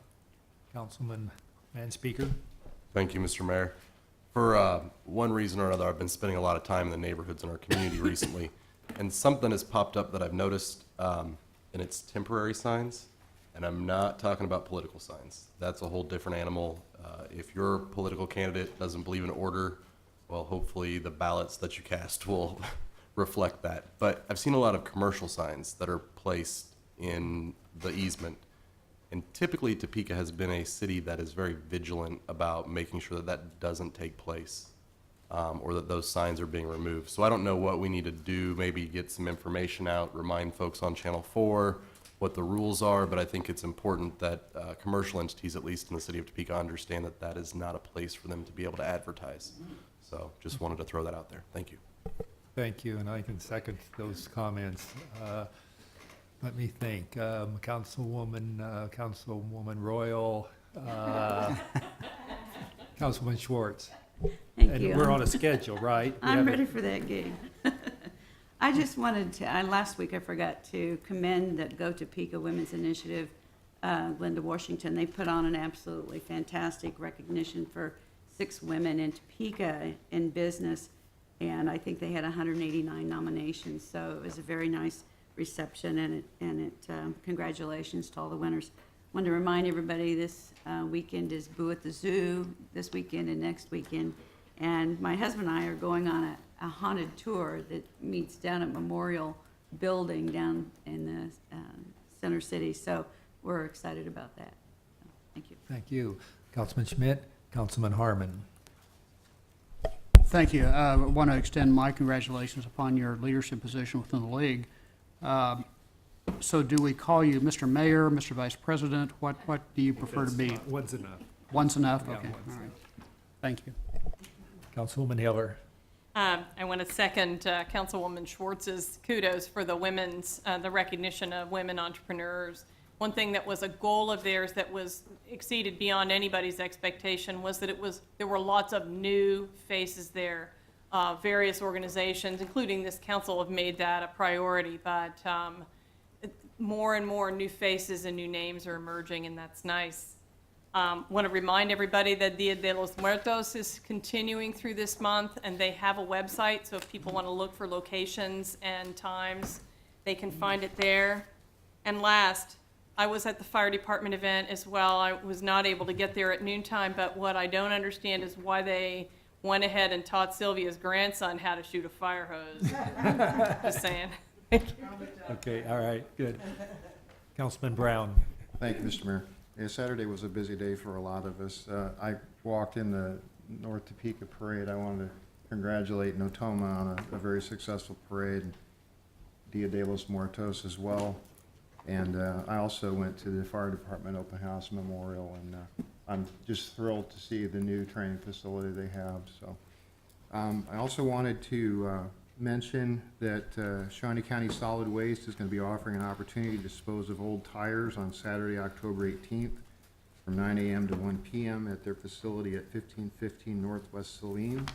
Councilman Manspeaker. Thank you, Mr. Mayor. For one reason or another, I've been spending a lot of time in the neighborhoods in our community recently, and something has popped up that I've noticed, and it's temporary signs, and I'm not talking about political signs. That's a whole different animal. If your political candidate doesn't believe in order, well, hopefully the ballots that you cast will reflect that. But I've seen a lot of commercial signs that are placed in the easement. And typically Topeka has been a city that is very vigilant about making sure that that doesn't take place, or that those signs are being removed. So I don't know what we need to do, maybe get some information out, remind folks on Channel 4 what the rules are, but I think it's important that commercial entities, at least in the city of Topeka, understand that that is not a place for them to be able to advertise. So just wanted to throw that out there. Thank you. Thank you, and I can second those comments. Let me think. Councilwoman Royal, Councilman Schwartz. Thank you. And we're on a schedule, right? We I'm have a- ready for that gig. I just wanted to, last week I forgot to commend that Go Topeka Women's Initiative, Glenda Washington. They put on an absolutely fantastic recognition for 6 women in Topeka in business, and I think they had 189 nominations, so it was a very nice reception, and congratulations to all the winners. Want to remind everybody this weekend is Boo at the Zoo, this weekend and next weekend, and my husband and I are going on a haunted tour that meets down at Memorial Building down in the Center City, so we're excited about that. So, thank you. Thank you. Councilman Schmidt, Councilman Harmon. Thank you. I want to extend my congratulations upon your leadership position within the league. So do we call you Mr. Mayor, Mr. Vice President? What do you prefer to be? One's enough. One's enough? Yeah, Okay, one's all right. Thank you. Councilwoman Heller. I want to second Councilwoman Schwartz's kudos for the women's, the recognition of women entrepreneurs. One thing that was a goal of theirs that was exceeded beyond anybody's expectation was that there were lots of new faces there. Various organizations, including this council, have made that a priority, but more and more new faces and new names are emerging, and that's nice. Want to remind everybody that Dia de los Muertos is continuing through this month, and they have a website, so if people want to look for locations and times, they can find it there. And last, I was at the fire department event as well. I was not able to get there at noontime, but what I don't understand is why they went ahead and taught Sylvia's grandson how to shoot a fire hose. Just saying. Okay, all right, good. Councilman Brown. Thank you, Mr. Mayor. Yeah, Saturday was a busy day for a lot of us. I walked in the North Topeka Parade. I wanted to congratulate Notoma on a very successful parade, Dia de los Muertos as well. And I also went to the Fire Department Open House Memorial, and I'm just thrilled to see the new training facility they have. So I also wanted to mention that Shawnee County Solid Waste is going to be offering an opportunity to dispose of old tires on Saturday, October 18th from 9 a.m. to 1 p.m. at their facility at 1515 Northwest Saline.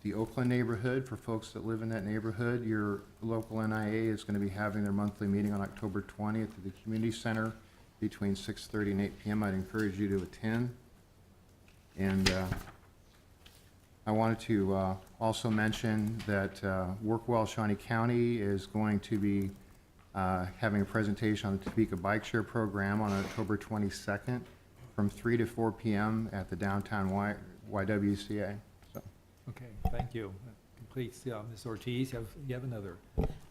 The Oakland neighborhood, for folks that live in that neighborhood, your local NIA is going to be having their monthly meeting on October 20th at the Community Center between 6:30 and 8 p.m. I'd encourage you to attend. And I wanted to also mention that Workwell Shawnee County is going to be having a presentation on the Topeka Bike Share Program on October 22nd from 3 to 4 p.m. at the downtown YWCA. So. Okay, thank you. Please, Ms. Ortiz, you have another.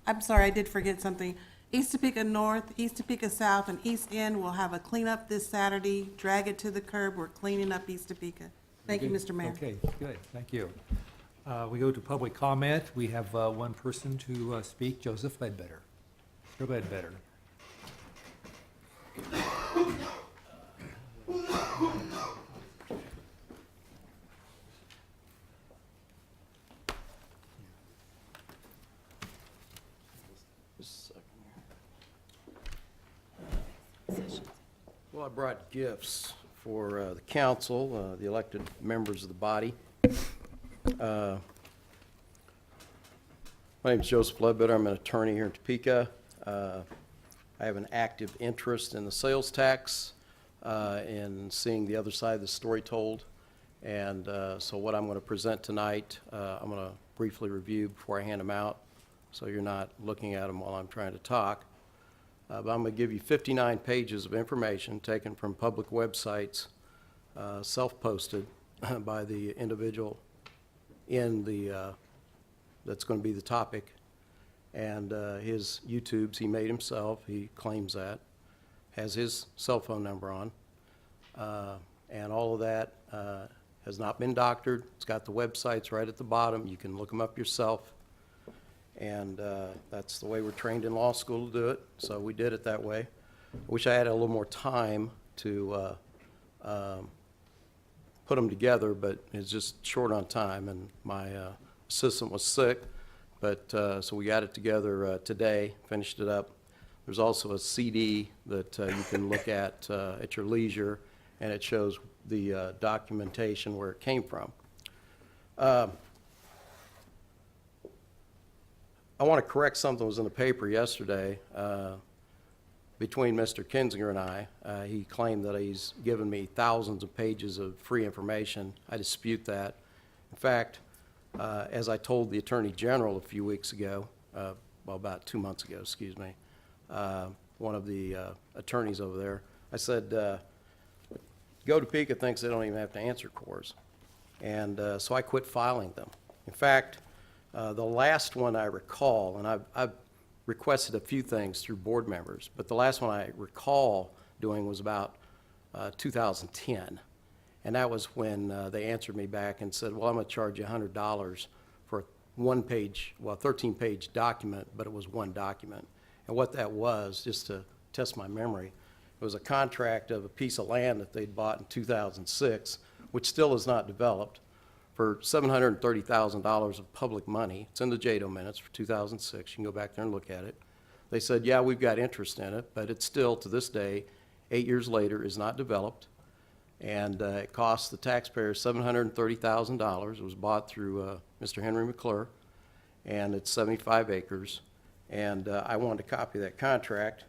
I'm sorry, I did forget something. East Topeka North, East Topeka South, and East End will have a cleanup this Saturday. Drag it to the curb. We're cleaning up East Topeka. Thank you, Mr. Mayor. Okay, good, thank you. We go to public comment. We have one person to speak, Joseph Ledbetter. Mr. Ledbetter. Well, I brought gifts for the council, the elected members of the body. My name is Joseph Ledbetter. I'm an attorney here in Topeka. I have an active interest in the sales tax, in seeing the other side of the story told. And so what I'm going to present tonight, I'm going to briefly review before I hand them out, so you're not looking at them while I'm trying to talk. But I'm going to give you 59 pages of information taken from public websites, self-posted by the individual in the, that's going to be the topic. And his YouTubes, he made himself, he claims that, has his cell phone number on. And all of that has not been doctored. It's got the websites right at the bottom. You can look them up yourself. And that's the way we're trained in law school to do it, so we did it that way. I wish I had a little more time to put them together, but it's just short on time, and my assistant was sick, but so we got it together today, finished it up. There's also a CD that you can look at your leisure, and it shows the documentation where it came from. I want to correct something that was in the paper yesterday between Mr. Kinzinger and I. He claimed that he's given me thousands of pages of free information. I dispute that. In fact, as I told the Attorney General a few weeks ago, well, about 2 months ago, excuse me, one of the attorneys over there, I said, Go Topeka thinks they don't even have to answer cores. And so I quit filing them. In fact, the last one I recall, and I've requested a few things through board members, but the last one I recall doing was about 2010. And that was when they answered me back and said, well, I'm going to charge you $100 for a 13-page document, but it was one document. And what that was, just to test my memory, it was a contract of a piece of land that they'd bought in 2006, which still is not developed, for $730,000 of public money. It's in the JADO minutes for 2006. You can go back there and look at it. They said, yeah, we've got interest in it, but it's still, to this day, 8 years later, is not developed. And it cost the taxpayers $730,000. It was bought through Mr. Henry McClure, and it's 75 acres. And I wanted a copy of that contract.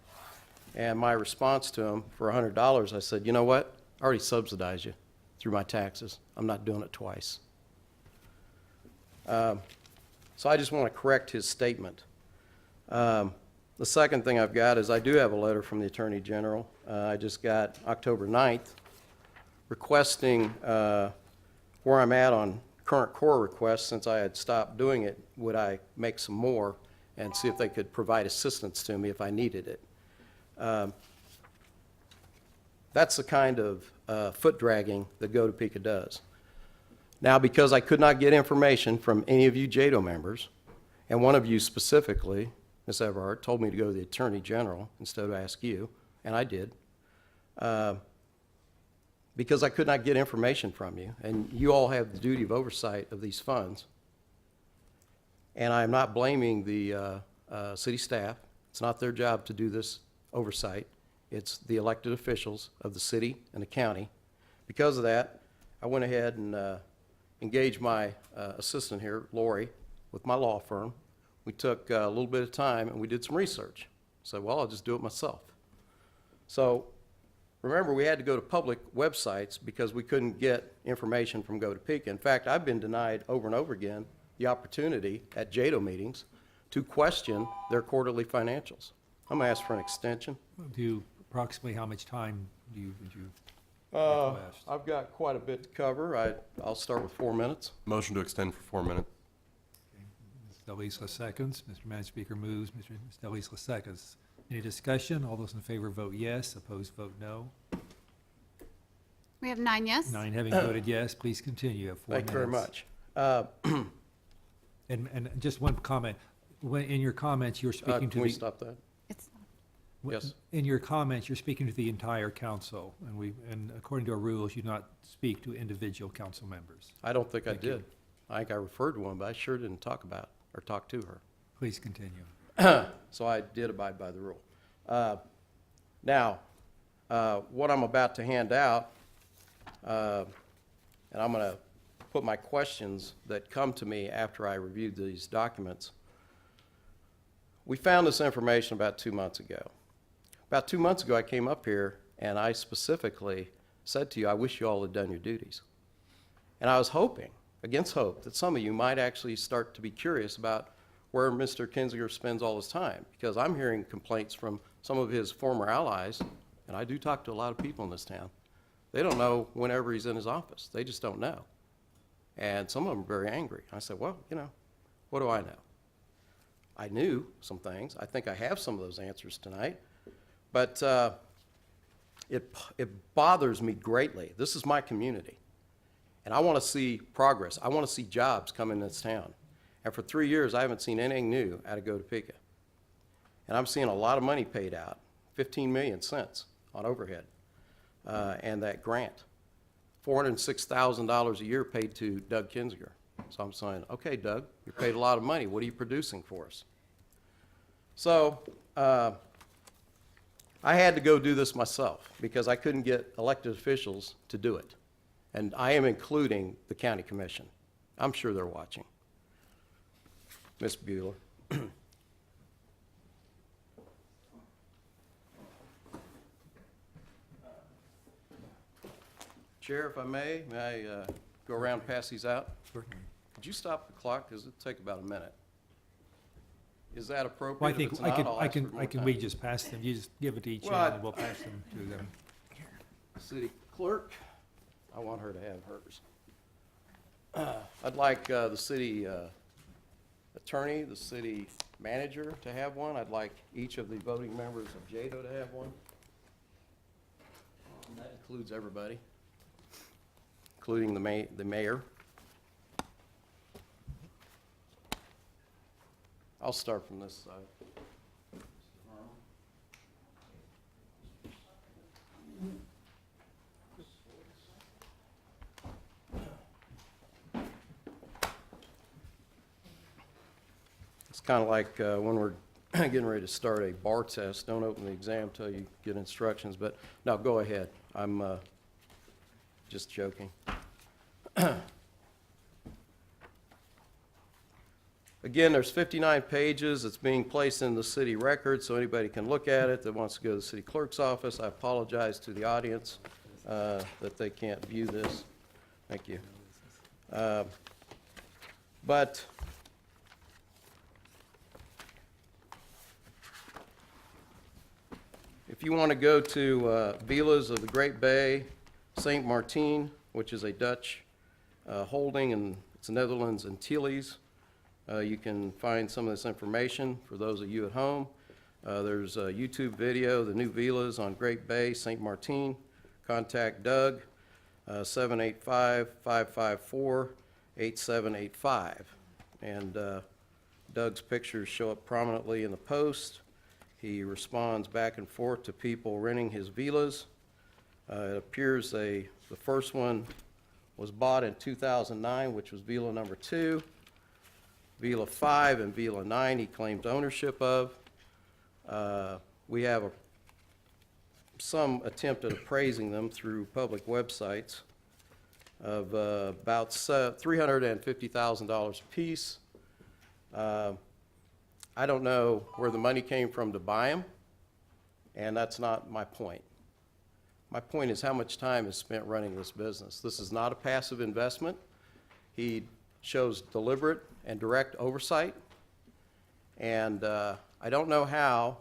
And my response to him, for $100, I said, you know what? I already subsidized you through my taxes. I'm not doing it twice. So I just want to correct his statement. The second thing I've got is I do have a letter from the Attorney General. I just got October 9th requesting where I'm at on current core requests. Since I had stopped doing it, would I make some more and see if they could provide assistance to me if I needed it. That's the kind of foot dragging that Go Topeka does. Now, because I could not get information from any of you JADO members, and one of you specifically, Ms. Everhart, told me to go to the Attorney General instead of ask you, and I did, because I could not get information from you, and you all have the duty of oversight of these funds. And I am not blaming the city staff. It's not their job to do this oversight. It's the elected officials of the city and the county. Because of that, I went ahead and engaged my assistant here, Lori, with my law firm. We took a little bit of time and we did some research. So, well, I'll just do it myself. So, remember, we had to go to public websites because we couldn't get information from Go Topeka. In fact, I've been denied over and over again the opportunity at JADO meetings to question their quarterly financials. I'm going to ask for an extension. Approximately how much time would you request? I've got quite a bit to cover. I'll start with 4 minutes. Motion to extend for 4 minutes. Ms. Delisla seconds. Mr. Madam Speaker moves. Ms. Delisla seconds. Any discussion? All those in favor vote yes. Opposed vote no. We have 9 yes. 9 having voted yes, please continue. You have 4 minutes. Thank you very much. And just one comment. In your comments, you're speaking to Can we the... stop that? It's Yes. In your comments, you're speaking to the entire council, and according to our rules, you do not speak to individual council members. I don't think I Thank you. did. I think I referred to one, but I sure didn't talk about or talk to her. Please continue. So I did abide by the rule. Now, what I'm about to hand out, and I'm going to put my questions that come to me after I reviewed these documents. We found this information about 2 months ago. About 2 months ago, I came up here and I specifically said to you, I wish you all had done your duties. And I was hoping, against hope, that some of you might actually start to be curious about where Mr. Kinzinger spends all his time, because I'm hearing complaints from some of his former allies, and I do talk to a lot of people in this town. They don't know whenever he's in his office. They just don't know. And some of them are very angry. I said, well, you know, what do I know? I knew some things. I think I have some of those answers tonight. But it bothers me greatly. This is my community. And I want to see progress. I want to see jobs come in this town. And for 3 years, I haven't seen anything new out of Topeka. And I'm seeing a lot of money paid out, 15 million cents on overhead. And that grant, $406,000 a year paid to Doug Kinzinger. So I'm saying, okay, Doug, you're paid a lot of money. What are you producing for us? So I had to go do this myself because I couldn't get elected officials to do it. And I am including the county commission. I'm sure they're watching. Ms. Bueller. Chair, if I may I go around and pass these out? Certainly. Could you stop the clock? Because it'll take about a minute. Is that appropriate? Well, I If think it's not, I'll ask for more we time. just pass them. You just give it to each Well, hand, I- and we'll pass them to them. City clerk, I want her to have hers. I'd like the city attorney, the city manager to have one. I'd like each of the voting members of JADO to have one. And that includes everybody, including the mayor. I'll start from this side. It's kind of like when we're getting ready to start a bar test. Don't open the exam till you get instructions, but no, go ahead. I'm just joking. Again, there's 59 pages. It's being placed in the city record, so anybody can look at it that wants to go to the city clerk's office. I apologize to the audience that they can't view this. Thank you. But if you want to go to Villa's of the Great Bay, St. Martin, which is a Dutch holding, and it's Netherlands Antilles, you can find some of this information for those of you at home. There's a YouTube video, the new villas on Great Bay, St. Martin. Contact Doug, 785-554-8785. And Doug's pictures show up prominently in the post. He responds back and forth to people renting his villas. It appears the first one was bought in 2009, which was Villa number 2. Villa 5 and Villa 9 he claims ownership of. We have some attempt at appraising them through public websites of about $350,000 apiece. I don't know where the money came from to buy them, and that's not my point. My point is how much time is spent running this business. This is not a passive investment. He shows deliberate and direct oversight, and I don't know how,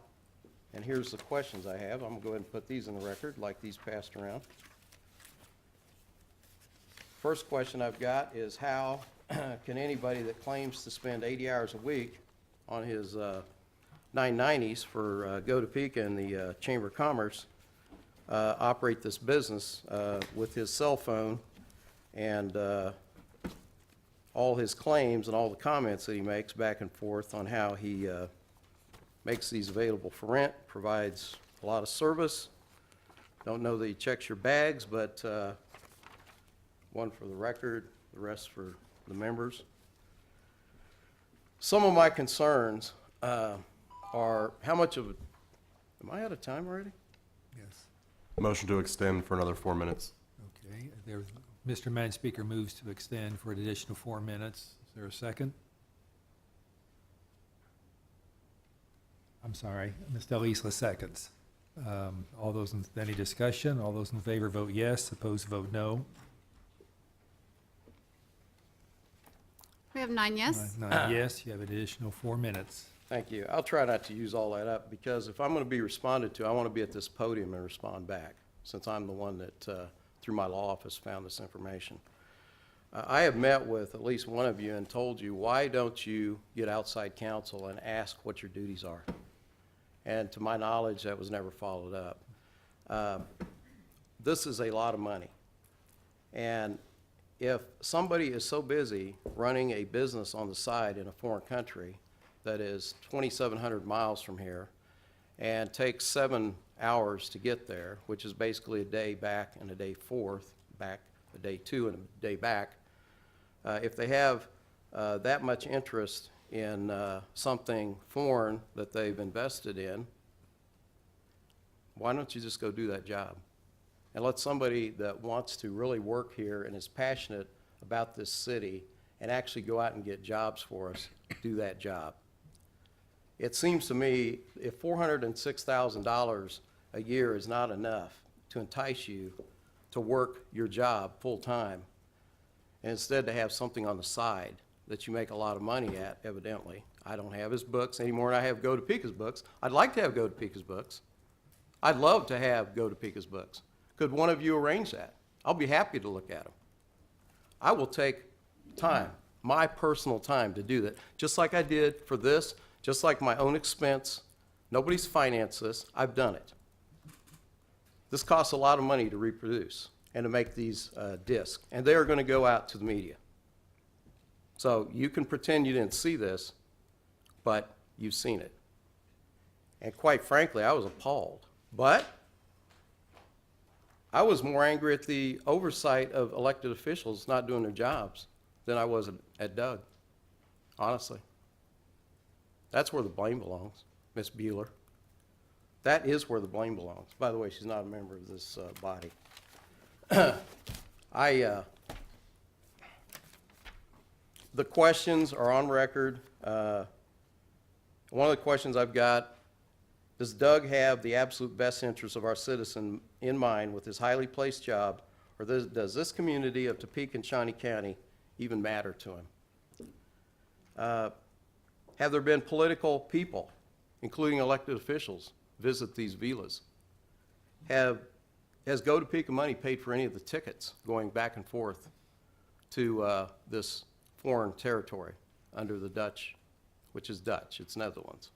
and here's the questions I have. I'm going to go ahead and put these in the record like these passed around. First question I've got is how can anybody that claims to spend 80 hours a week on his 990s for Topeka and the Chamber of Commerce operate this business with his cell phone and all his claims and all the comments that he makes back and forth on how he makes these available for rent, provides a lot of service. Don't know that he checks your bags, but one for the record, the rest for the members. Some of my concerns are how much of, am I out of time already? Yes. Motion to extend for another 4 minutes. Okay, there, Mr. Manspeaker moves to extend for an additional 4 minutes. Is there a second? I'm sorry, Ms. Del Isla seconds. All those, any discussion? All those in favor vote yes, opposed vote no. We have 9 yes. Nine yes, you have an additional 4 minutes. Thank you. I'll try not to use all that up, because if I'm going to be responded to, I want to be at this podium and respond back, since I'm the one that, through my law office, found this information. I have met with at least one of you and told you, why don't you get outside counsel and ask what your duties are? And to my knowledge, that was never followed up. This is a lot of money. And if somebody is so busy running a business on the side in a foreign country that is 2,700 miles from here and takes 7 hours to get there, which is basically a day back and a day forth, back a day two and a day back, if they have that much interest in something foreign that they've invested in, why don't you just go do that job? And let somebody that wants to really work here and is passionate about this city and actually go out and get jobs for us, do that job. It seems to me if $406,000 a year is not enough to entice you to work your job full-time, and instead to have something on the side that you make a lot of money at, evidently. I don't have his books anymore than I have Go Topeka's books. I'd like to have Go Topeka's books. I'd love to have Go Topeka's books. Could one of you arrange that? I'll be happy to look at them. I will take time, my personal time, to do that, just like I did for this, just like my own expense. Nobody's financed this. I've done it. This costs a lot of money to reproduce and to make these discs, and they are going to go out to the media. So you can pretend you didn't see this, but you've seen it. And quite frankly, I was appalled. But I was more angry at the oversight of elected officials not doing their jobs than I was at Doug, honestly. That's where the blame belongs, Miss Bueller. That is where the blame belongs. By the way, she's not a member of this body. The questions are on record. One of the questions I've got, does Doug have the absolute best interests of our citizen in mind with his highly placed job, or does this community of Topeka and Shawnee County even matter to him? Have there been political people, including elected officials, visit these villas? Has Go Topeka money paid for any of the tickets going back and forth to this foreign territory under the Dutch, which is Dutch, it's Netherlands?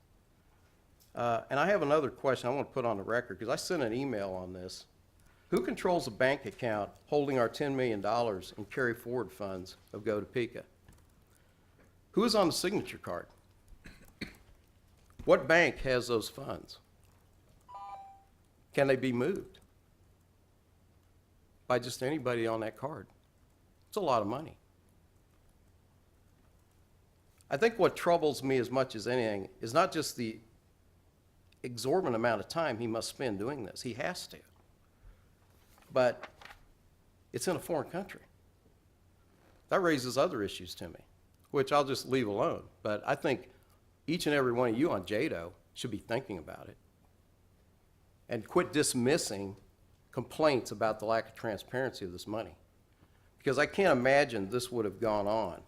And I have another question I want to put on the record, because I sent an email on this. Who controls the bank account holding our $10 million in carry forward funds of Go Topeka? Who is on the signature card? What bank has those funds? Can they be moved by just anybody on that card? It's a lot of money. I think what troubles me as much as anything is not just the exorbitant amount of time he must spend doing this. He has to. But it's in a foreign country. That raises other issues to me, which I'll just leave alone. But I think each and every one of you on JADO should be thinking about it and quit dismissing complaints about the lack of transparency of this money. Because I can't imagine this would have gone on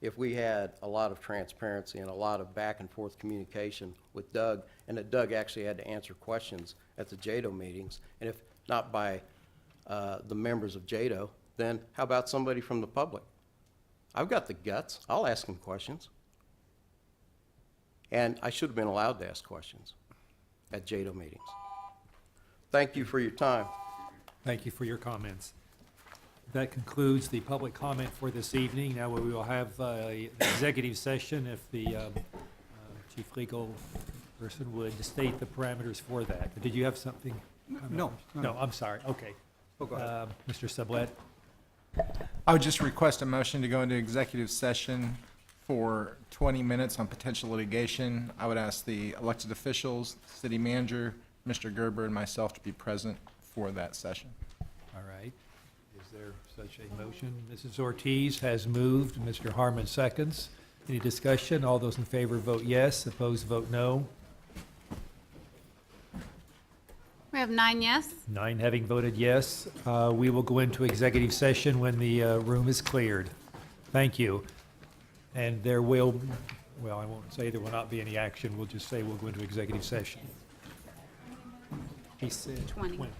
if we had a lot of transparency and a lot of back and forth communication with Doug, and that Doug actually had to answer questions at the JADO meetings. And if not by the members of JADO, then how about somebody from the public? I've got the guts. I'll ask him questions. And I should have been allowed to ask questions at JADO meetings. Thank you for your time. Thank you for your comments. That concludes the public comment for this evening. Now we will have an executive session if the chief legal person would state the parameters for that. Did you have something? No, No, I'm sorry, okay. Oh, go ahead. Mr. Sublette? I would just request a motion to go into executive session for 20 minutes on potential litigation. I would ask the elected officials, city manager, Mr. Gerber, and myself to be present for that session. All right. Is there such a motion? Mrs. Ortiz has moved, Mr. Harmon seconds. Any discussion? All those in favor vote yes, opposed vote no. We have 9 yes. 9 having voted yes, we will go into executive session when the room is cleared. Thank you. And there will, well, I won't say there will not be any action, we'll just say we'll go into executive session. He said 20. 20.